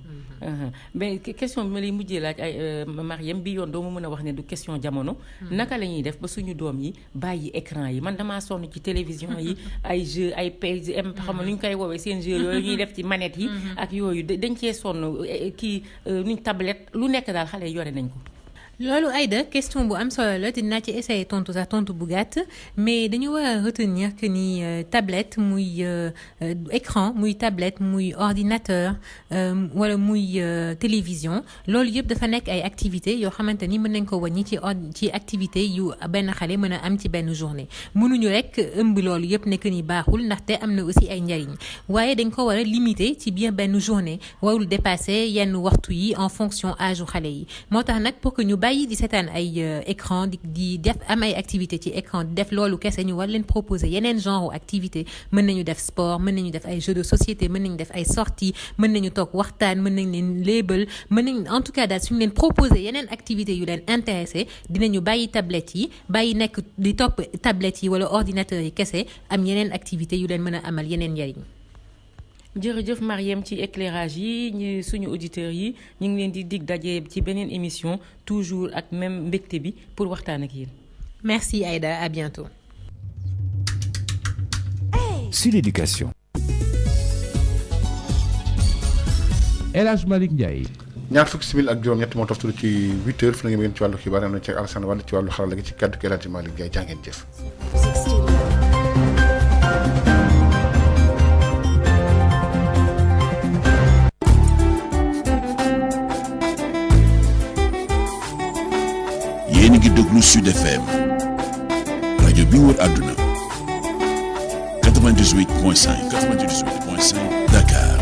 Speaker 13: mais question bi ma lay mujjee laaj ay Mariam bi yoon doo ma mën a wax ne du question jamono. naka la ñuy def ba suñu doom yi bàyyi écran yi man damaa sonn ci télévision yi ay jeux ay PGM xam nga nu ñu koy woowee seen jeux yooyu ñuy def ci manette yi. ak yooyu dañ cee sonn kii nuñ tablette lu nekk daal xale yi yore nañ ko.
Speaker 19: loolu Aïda question bu am solo la dinaa ci essayer tontu sax tontu bu gàtt mais dañu war a retenir que ni tablette muy écran muy tablette muy ordinateur wala muy télévision loolu yëpp dafa nekk ay activités yoo xamante ni mën nañ ko wàññi ci activité yu benn xale mën a am ci benn journée mënuñu rek ëmb loolu yëpp nekk ni baaxul ndaxte am na aussi ay njariñ waaye dañ ko war a limiter ci biir benn journée warul dépasser yenn waxtu yi en fonction âge u xale yi moo tax nag pour que ñu bàyyi di seetaan ay écran di def am ay activité ci écran di def loolu kese ñu war leen proposer yeneen genre activité mën nañu def sport mën nañu def ay jeux de société mën nañu def ay sorties mën nañu toog waxtaan mën nañ leen léebal mën nañ en tout cas daal suñu leen proposer yeneen activité yu leen intéressé dinañu bàyyi tablettes yi bàyyi nekk di topp tablettes yi wala ordinateurs yi kese am yeneen activité yu leen mën a amal yeneen njariñ.
Speaker 13: jërëjëf Mariam ci éclairage yi ñu suñu auditeurs yi ñu ngi leen di dig daje ci beneen émission toujours ak même mbégte bi pour waxtaan ak yéen.
Speaker 19: Merci Aïda, à bientôt.
Speaker 1: Sud Éducation.
Speaker 6: El Hadj Malick Ndiaye.
Speaker 3: ñaar fukki simili ak juróom-ñett moo toftalu ci 8h fi na ngeen ci wàllu xibaar am na ci Alassane Wade ci wàllu xarala gi ci kàddu gi El Hadj Malick Ndiaye jàngeen jëf.
Speaker 7: yéen a ngi déglu Sud FM rajo bi wër àdduna 98.5 Dakar.